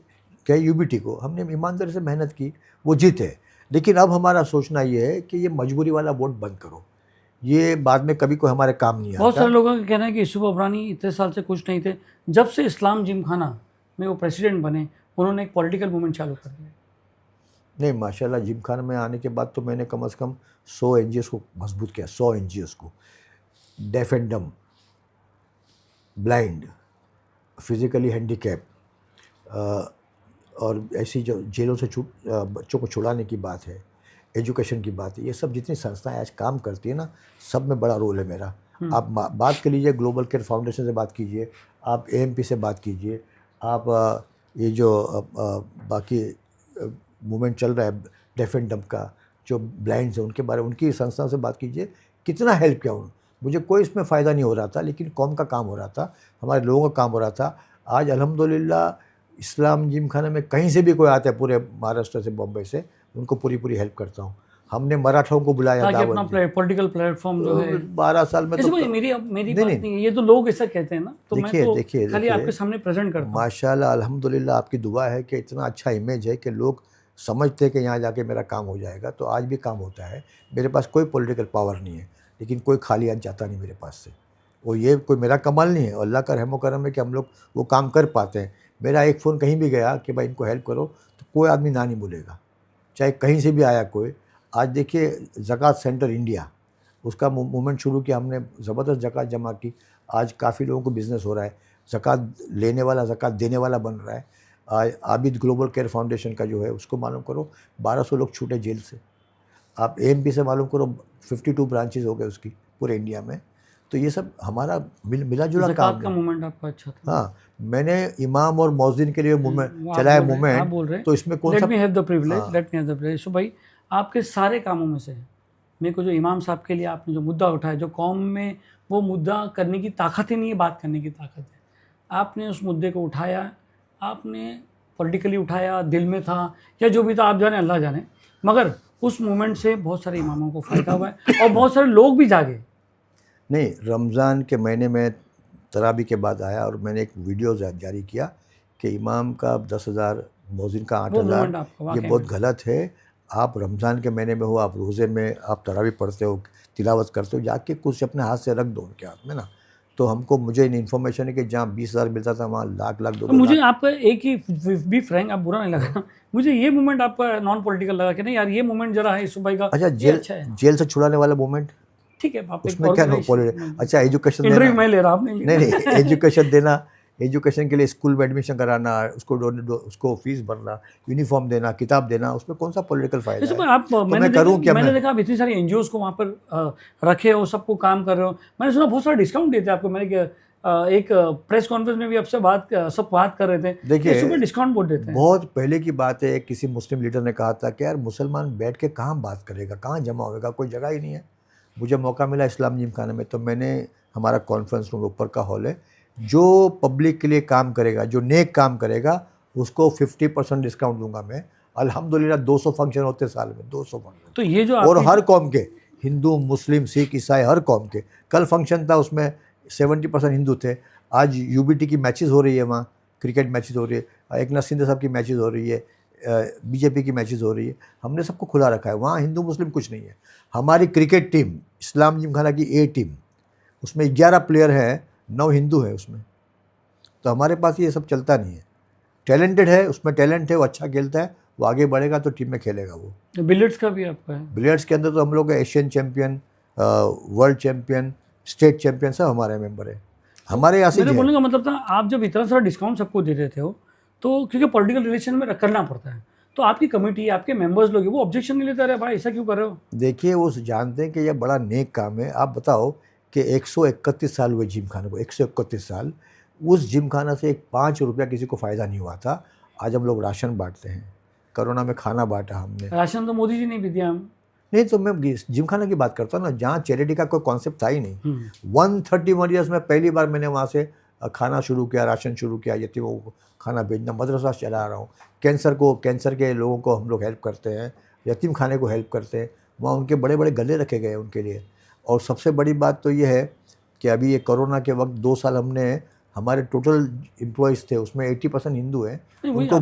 क्या यूबीटी को, हमने ईमानदारी से मेहनत की, वो जीते। लेकिन अब हमारा सोचना ये है कि ये मजबूरी वाला वोट बंद करो, ये बाद में कभी कोई हमारे काम नहीं बहुत आता। सारे लोगों का कहना है कि यूसुफ अबरानी इतने साल से कुछ नहीं थे, जब से इस्लाम जिमखाना में वो प्रेसिडेंट बने उन्होंने एक पॉलिटिकल मूवमेंट चालू कर दिया। नहीं माशाल्लाह, जिमखाना में आने के बाद तो मैंने कम से कम 100 एनजीओ को मजबूत किया, 100 एनजीओ को, डेफ एंड डम, ब्लाइंड, फिज़िकली हैंडीकैप, और ऐसी जो जेलों से बच्चों को छुड़ाने की बात है, एजुकेशन की बात है, ये सब जितनी संस्थाएं आज काम करती है ना, सब में बड़ा रोल है मेरा। आप बात कर लीजिए, ग्लोबल केयर फाउंडेशन से बात कीजिए, आप एएमपी से बात कीजिए, आप ये जो बाकी मूवमेंट चल रहा है डेफ एंड डम का, जो ब्लाइंड्स हैं उनके बारे में, उनकी संस्था से बात कीजिए, कितना हेल्प किया उन्होंने। मुझे कोई इसमें फ़ायदा नहीं हो रहा था, लेकिन कौम का काम हो रहा था, हमारे लोगों का काम हो रहा था। आज अल्हम्दुलिल्लाह इस्लाम जिमखाना में कहीं से भी कोई आता है, पूरे महाराष्ट्र से, बॉम्बे से, उनको पूरी हेल्प करता हूँ। हमने मराठाओं को बुलाया, ताकि दावत अपना पॉलिटिकल प्लेटफॉर्म जो है, 12 साल में ऐसे तो भाई मेरी नहीं, बात नहीं। नहीं है, ये तो लोग ऐसा कहते हैं ना, तो मैं तो देखिए खाली आपके सामने प्रेजेंट करता हूँ। माशाल्लाह अल्हम्दुलिल्लाह आपकी दुआ है कि इतना अच्छा इमेज है कि लोग समझते हैं कि यहाँ जाके मेरा काम हो जाएगा, तो आज भी काम होता है। मेरे पास कोई पॉलिटिकल पावर नहीं है, लेकिन कोई खाली हाथ जाता नहीं मेरे पास से, वो ये कोई मेरा कमाल नहीं है, अल्लाह का रहमो करम है कि हम लोग वो काम कर पाते हैं। मेरा एक फ़ोन कहीं भी गया कि भाई इनको हेल्प करो, तो कोई आदमी ना नहीं बोलेगा, चाहे कहीं से भी आया कोई। आज देखिए ज़कात सेंटर इंडिया, उसका मूवमेंट शुरू किया हमने, ज़बरदस्त ज़कात जमा की, आज काफ़ी लोगों को बिज़नेस हो रहा है, ज़कात लेने वाला ज़कात देने वाला बन रहा है। आबिद ग्लोबल केयर फाउंडेशन का जो है उसको मालूम करो, 1200 लोग छूटे जेल से। आप एएमपी से मालूम करो, 52 ब्रांचेज हो गए उसकी पूरे इंडिया में। तो ये सब हमारा मिला जुला काम ज़कात का है। मूवमेंट आपका अच्छा था। हाँ, मैंने इमाम और मौज़िन के लिए मूवमेंट वो चलाया आप मूवमेंट, बोल रहे हैं, तो इसमें कौन लेट सा मी हैव द प्रिविलेज, हाँ। Let me have the privilege. So भाई, आपके सारे कामों में से मेरे को जो इमाम साहब के लिए आपने जो मुद्दा उठाया, जो कौम में वो मुद्दा करने की ताकत ही नहीं है, बात करने की ताकत है, आपने उस मुद्दे को उठाया, आपने पॉलिटिकली उठाया, दिल में था या जो भी था, आप जाने अल्लाह जाने, मगर उस मूवमेंट से बहुत सारे इमामों को फ़ायदा हुआ है और बहुत सारे लोग भी जागे। नहीं, रमज़ान के महीने में तरावी के बाद आया और मैंने एक वीडियो जारी किया कि इमाम का 10,000, मौज़िन का वो 8,000, मूवमेंट आपका ये वाकई बहुत में। गलत है। आप रमज़ान के महीने में हो, आप रोज़े में आप तरावी पढ़ते हो, तिलावत करते हो, जाके कुछ अपने हाथ से रख दो उनके हाथ में ना। तो मुझे इन्फॉर्मेशन है कि जहाँ 20,000 मिलता था वहाँ लाख लाख तो 2-2 मुझे लाख। आपका एक ही बी फ्रैंक, आप बुरा नहीं लगा, मुझे ये मूवमेंट आपका नॉन पॉलिटिकल लगा कि नहीं यार, ये मूवमेंट जरा है सुबह का, अच्छा, ये अच्छा है। जेल से छुड़ाने वाला मूवमेंट, ठीक है, आप एक उसमें क्या ऑर्गेनाइजेशन, अच्छा एजुकेशन देना, इंटरव्यू मैं ले रहा, आपने नहीं नहीं एजुकेशन देना, एजुकेशन के लिए स्कूल में एडमिशन कराना, उसको फीस भरना, यूनिफॉर्म देना, किताब देना, उसमें कौन सा पॉलिटिकल फायदा जैसे है? आप, तो मैंने मैं करूं क्या? मैंने देखा आप इतनी सारी एनजीओज को वहाँ पर रखे हो, सबको काम कर रहे हो, मैंने सुना बहुत सारा डिस्काउंट देते हैं आपको। मैंने एक प्रेस कॉन्फ्रेंस में भी आपसे सब बात कर रहे थे, देखिए, सुपर डिस्काउंट बहुत देते हैं। बहुत पहले की बात है, किसी मुस्लिम लीडर ने कहा था कि यार मुसलमान बैठ के कहाँ बात करेगा, कहाँ जमा होएगा, कोई जगह ही नहीं है। मुझे मौका मिला इस्लाम जिमखाना में, तो मैंने, हमारा कॉन्फ्रेंस रूम ऊपर का हॉल है, जो पब्लिक के लिए काम करेगा, जो नेक काम करेगा, उसको 50% डिस्काउंट दूंगा मैं। अल्हम्दुलिल्लाह 200 फंक्शन होते साल में, 200 फंक्शन, तो ये जो और आपकी हर कौम के, हिंदू, मुस्लिम, सिख, ईसाई, हर कौम के। कल फंक्शन था, उसमें 70% हिंदू थे। आज यूबीटी की मैचेस हो रही है वहाँ, क्रिकेट मैचेस हो रही है, एक नाथ शिंदे साहब की मैचेस हो रही है, बीजेपी की मैचेस हो रही है। हमने सबको खुला रखा है, वहाँ हिंदू मुस्लिम कुछ नहीं है। हमारी क्रिकेट टीम, इस्लाम जिमखाना की ए टीम, उसमें 11 प्लेयर हैं, 9 हिंदू हैं उसमें। तो हमारे पास ये सब चलता नहीं है। टैलेंटेड है, उसमें टैलेंट है, वो अच्छा खेलता है, वो आगे बढ़ेगा तो टीम में खेलेगा वो। बिलियर्ड्स का भी आपका है। बिलियर्ड्स के अंदर तो हम लोग Asian champion, world champion, state champion, सब हमारे मेंबर है, हमारे यहाँ से मेरे ही है। बोलने का मतलब था, आप जब इतना सारा डिस्काउंट सबको दे देते हो, तो क्योंकि पॉलिटिकल रिलेशन में करना पड़ता है, तो आपकी कमेटी, आपके मेंबर्स लोग वो ऑब्जेक्शन नहीं लेते, अरे भाई ऐसा क्यों कर रहे हो? देखिए, वो जानते हैं कि यह बड़ा नेक काम है। आप बताओ कि 131 साल हुए जिम खाने को, 131 साल। उस जिम खाना से एक 5 रुपया किसी को फ़ायदा नहीं हुआ था। आज हम लोग राशन बांटते हैं, कोरोना में खाना बांटा हमने। राशन तो मोदी जी ने भी दिया हम। नहीं, तो मैं जिम खाना की बात करता हूँ ना, जहाँ चैरिटी का कोई कॉन्सेप्ट था ही नहीं। 131 ईयर्स में पहली बार मैंने वहाँ से खाना शुरू किया, राशन शुरू किया, यतीमों को खाना भेजना, मदरसा चला रहा हूँ। कैंसर के लोगों को हम लोग हेल्प करते हैं, यतीम खाने को हेल्प करते हैं। वहाँ उनके बड़े बड़े गले रखे गए उनके लिए। और सबसे बड़ी बात तो ये है कि अभी ये कोरोना के वक्त 2 साल हमने, हमारे टोटल एम्प्लॉयज़ थे उसमें 80% हिंदू हैं, उनको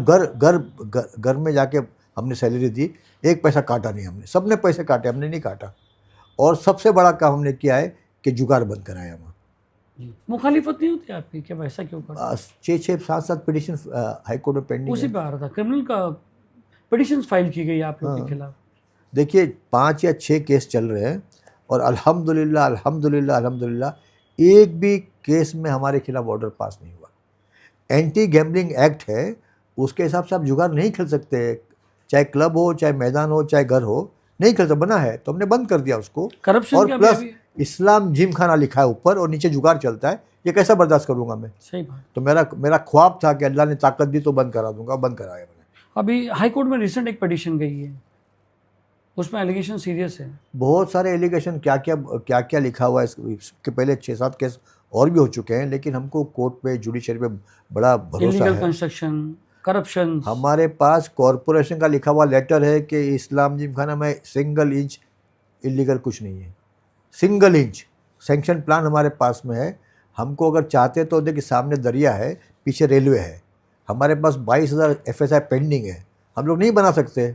घर में जाके हमने सैलरी दी, 1 पैसा काटा नहीं हमने, सबने पैसे काटे, हमने नहीं काटा। और सबसे बड़ा काम हमने किया है कि जुगाड़ बंद कराया वहाँ। मुखालिफत नहीं होती आपकी, क्या ऐसा क्यों कर? 6 7 पिटिशन हाई कोर्ट में पेंडिंग उसी है। पे आ रहा था, क्रिमिनल का पिटिशन फाइल की गई आप लोग के हाँ। खिलाफ। देखिए, 5 या 6 केस चल रहे हैं और अल्हम्दुलिल्लाह अल्हम्दुलिल्लाह अल्हम्दुलिल्लाह एक भी केस में हमारे खिलाफ ऑर्डर पास नहीं हुआ। एंटी गैम्बलिंग एक्ट है, उसके हिसाब से आप जुगाड़ नहीं खेल सकते, चाहे क्लब हो, चाहे मैदान हो, चाहे घर हो, नहीं खेल सकते, बना है तो हमने बंद कर दिया उसको। करप्शन और क्या प्लस अभी? इस्लाम जिम खाना लिखा है ऊपर और नीचे जुगाड़ चलता है, ये कैसा बर्दाश्त करूँगा मैं? सही बात। तो मेरा ख्वाब था कि अल्लाह ने ताकत दी तो बंद करा दूंगा, बंद कराया मैंने। अभी हाई कोर्ट में रिसेंट एक पिटिशन गई है, उसमें एलिगेशन सीरियस है। बहुत सारे एलिगेशन, क्या क्या लिखा हुआ है, इसके पहले 6 7 केस और भी हो चुके हैं, लेकिन हमको कोर्ट पे, जुडिशरी पे बड़ा भरोसा इलीगल है। Construction, corruption. हमारे पास कॉरपोरेशन का लिखा हुआ लेटर है कि इस्लाम जिमखाना में सिंगल इंच इलीगल कुछ नहीं है, सिंगल इंच। सैंक्शन प्लान हमारे पास में है। हमको अगर चाहते तो देखिए, सामने दरिया है, पीछे रेलवे है, हमारे पास 22,000 FSI पेंडिंग है, हम लोग नहीं बना सकते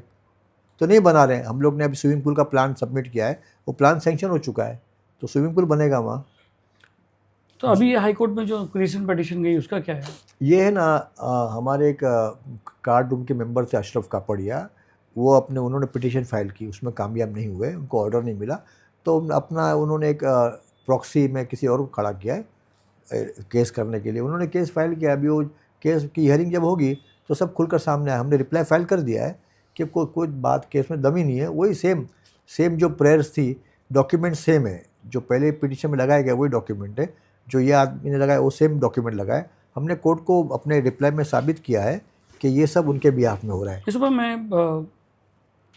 तो नहीं बना रहे हैं। हम लोग ने अभी स्विमिंग पूल का प्लान सबमिट किया है, वो प्लान सैंक्शन हो चुका है, तो स्विमिंग पूल बनेगा वहाँ। तो अभी ये हाई कोर्ट में जो रिसेंट पिटिशन गई उसका क्या है? ये है ना, हमारे एक कार्ड रूम के मेंबर थे अशरफ कापड़िया, वो उन्होंने पिटीशन फाइल की, उसमें कामयाब नहीं हुए, उनको ऑर्डर नहीं मिला, तो उन्होंने एक प्रॉक्सी में किसी और को खड़ा किया है केस करने के लिए। उन्होंने केस फाइल किया, अभी वो केस की हियरिंग जब होगी तो सब खुलकर सामने आया। हमने रिप्लाई फाइल कर दिया है कि कोई बात केस में दम ही नहीं है, वही सेम जो प्रेयर्स थी, डॉक्यूमेंट सेम है, जो पहले पिटीशन में लगाया गया वही डॉक्यूमेंट है, जो ये आदमी ने लगाया वो सेम डॉक्यूमेंट लगाया। हमने कोर्ट को अपने रिप्लाई में साबित किया है कि ये सब उनके बिहाफ में हो रहा है। इस पर मैं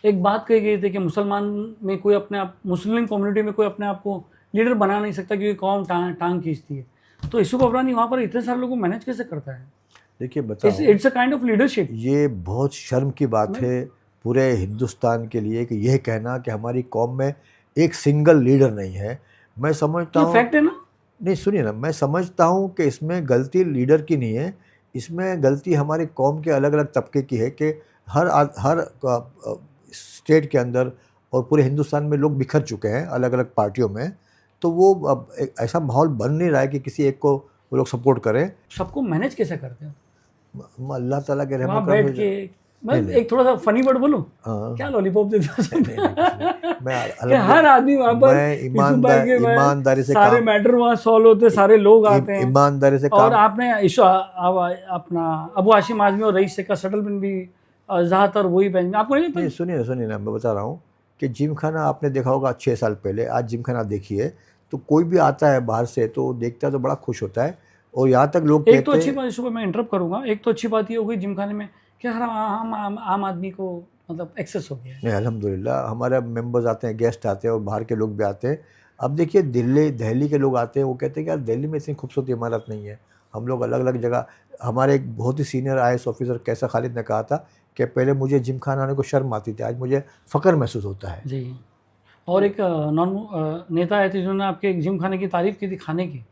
एक बात कही गई थी कि मुसलमान में कोई अपने आप, मुस्लिम कम्युनिटी में कोई अपने आप को लीडर बना नहीं सकता क्योंकि कौम टांग खींचती है। तो यूसुफ अबरानी वहाँ पर इतने सारे लोगों को मैनेज कैसे करता है? देखिए बताओ, it's a kind of leadership. ये बहुत शर्म की बात है पूरे हिंदुस्तान के लिए कि यह कहना कि हमारी कौम में एक सिंगल लीडर नहीं है। मैं समझता हूँ, फैक्ट है ना। नहीं सुनिए ना, मैं समझता हूँ कि इसमें गलती लीडर की नहीं है, इसमें गलती हमारी कौम के अलग अलग तबके की है कि हर स्टेट के अंदर और पूरे हिंदुस्तान में लोग बिखर चुके हैं अलग अलग पार्टियों में। तो वो अब एक ऐसा माहौल बन नहीं रहा है कि किसी एक को वो लोग सपोर्ट करें। सबको मैनेज कैसे करते हैं? अल्लाह ताला के वहाँ रहमत बैठ हो के जाए। मैं एक थोड़ा सा फनी वर्ड बोलूं, हाँ। क्या लॉलीपॉप देता मैं कि हर आदमी वहाँ पर मैं यूसुफ भाई के ईमानदारी से सारे काम, मैटर वहाँ सॉल्व होते, सारे लोग आते हैं ईमानदारी से और काम। आपने अपना अबू हाशिम आजमी और रईस का सेटलमेंट भी ज़्यादातर वही बेंच में, आपको नहीं लगता? नहीं सुनिए ना, मैं बता रहा हूँ कि जिम खाना आपने देखा होगा 6 साल पहले, आज जिम खाना देखिए तो कोई भी आता है बाहर से तो देखता है तो बड़ा खुश होता है। और यहाँ तक लोग एक तो कहते अच्छी हैं, बात, इसको मैं इंटरप्ट करूंगा, एक तो अच्छी बात ये हो गई जिम खाने में कि हर आम आदमी को मतलब एक्सेस हो गया है। नहीं अल्हम्दुलिल्लाह हमारे मेंबर्स आते हैं, गेस्ट आते हैं और बाहर के लोग भी आते हैं। अब देखिए दिल्ली के लोग आते हैं, वो कहते हैं कि यार दिल्ली में इतनी खूबसूरत इमारत नहीं है। हम लोग अलग अलग जगह, हमारे एक बहुत ही सीनियर IAS ऑफिसर कैसा खालिद ने कहा था कि पहले मुझे जिम खाना आने को शर्म आती थी, आज मुझे फ़ख्र महसूस होता है। जी। और एक नेता आए थे जिन्होंने आपके जिम खाने की तारीफ़ की थी, खाने की।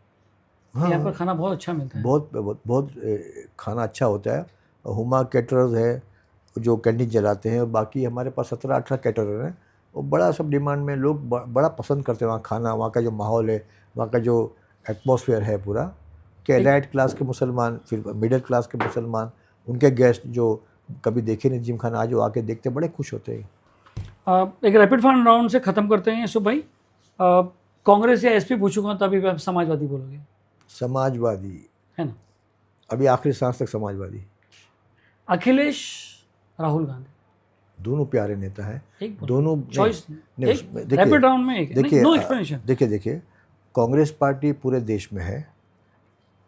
हाँ, यहाँ पर खाना बहुत अच्छा मिलता है। बहुत खाना अच्छा होता है। हुमा कैटरर्स है जो कैंटीन चलाते हैं, और बाकी हमारे पास 17-18 कैटरर हैं। वो बड़ा सब डिमांड में, लोग बड़ा पसंद करते हैं वहाँ खाना, वहाँ का जो माहौल है, वहाँ का जो एटमॉस्फेयर है पूरा, कि एलाइट क्लास के मुसलमान, फिर मिडिल क्लास के मुसलमान, उनके गेस्ट जो कभी देखे नहीं जिम खाना, आज वो आके देखते बड़े खुश होते हैं। एक रैपिड फायर राउंड से ख़त्म करते हैं यूसुफ भाई। कांग्रेस या SP पूछूंगा तभी आप समाजवादी बोलोगे, समाजवादी है ना? अभी आखिरी सांस तक समाजवादी। अखिलेश, राहुल गांधी, दोनों प्यारे नेता हैं, एक दोनों चॉइस नहीं, उसमें रैपिड राउंड में एक देखिए नो एक्सप्लेनेशन। देखिए कांग्रेस पार्टी पूरे देश में है,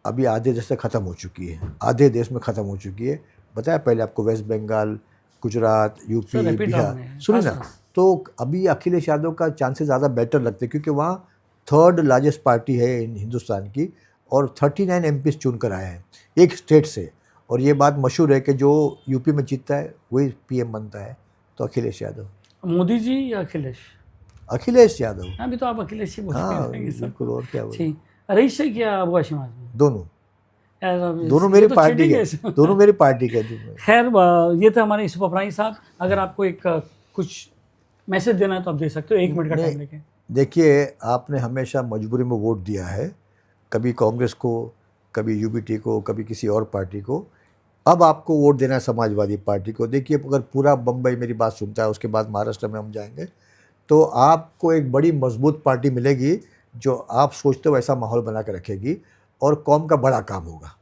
अभी आधे देश से ख़त्म हो चुकी है, आधे देश में ख़त्म हो चुकी है। बताया पहले आपको, वेस्ट बंगाल, गुजरात, यूपी, बिहार, सुनिए ना। तो अभी अखिलेश यादव का चांसेस ज़्यादा बेटर लगते हैं क्योंकि वहाँ 3rd लार्जेस्ट पार्टी है हिंदुस्तान की, और 39 MPs चुन कर आए हैं एक स्टेट से। और ये बात मशहूर है कि जो यूपी में जीतता है वही PM बनता है। तो अखिलेश यादव। मोदी जी या अखिलेश? अखिलेश यादव। अभी तो आप अखिलेश ही बोल हाँ रहे हैं सब। बिल्कुल, और क्या बोले। ठीक, रईस से क्या अबू हाशिम आजमी? दोनों मेरी तो पार्टी के, दोनों मेरी पार्टी के। खैर, ये थे हमारे यूसुफ अबरानी साहब। अगर आपको एक कुछ मैसेज देना है तो आप दे सकते हो, 1 मिनट का टाइम लेके। देखिए, आपने हमेशा मजबूरी में वोट दिया है, कभी कांग्रेस को, कभी UBT को, कभी किसी और पार्टी को। अब आपको वोट देना है समाजवादी पार्टी को। देखिए, अगर पूरा बम्बई मेरी बात सुनता है, उसके बाद महाराष्ट्र में हम जाएंगे, तो आपको एक बड़ी मजबूत पार्टी मिलेगी जो आप सोचते हो वैसा माहौल बना के रखेगी और कौम का बड़ा काम होगा।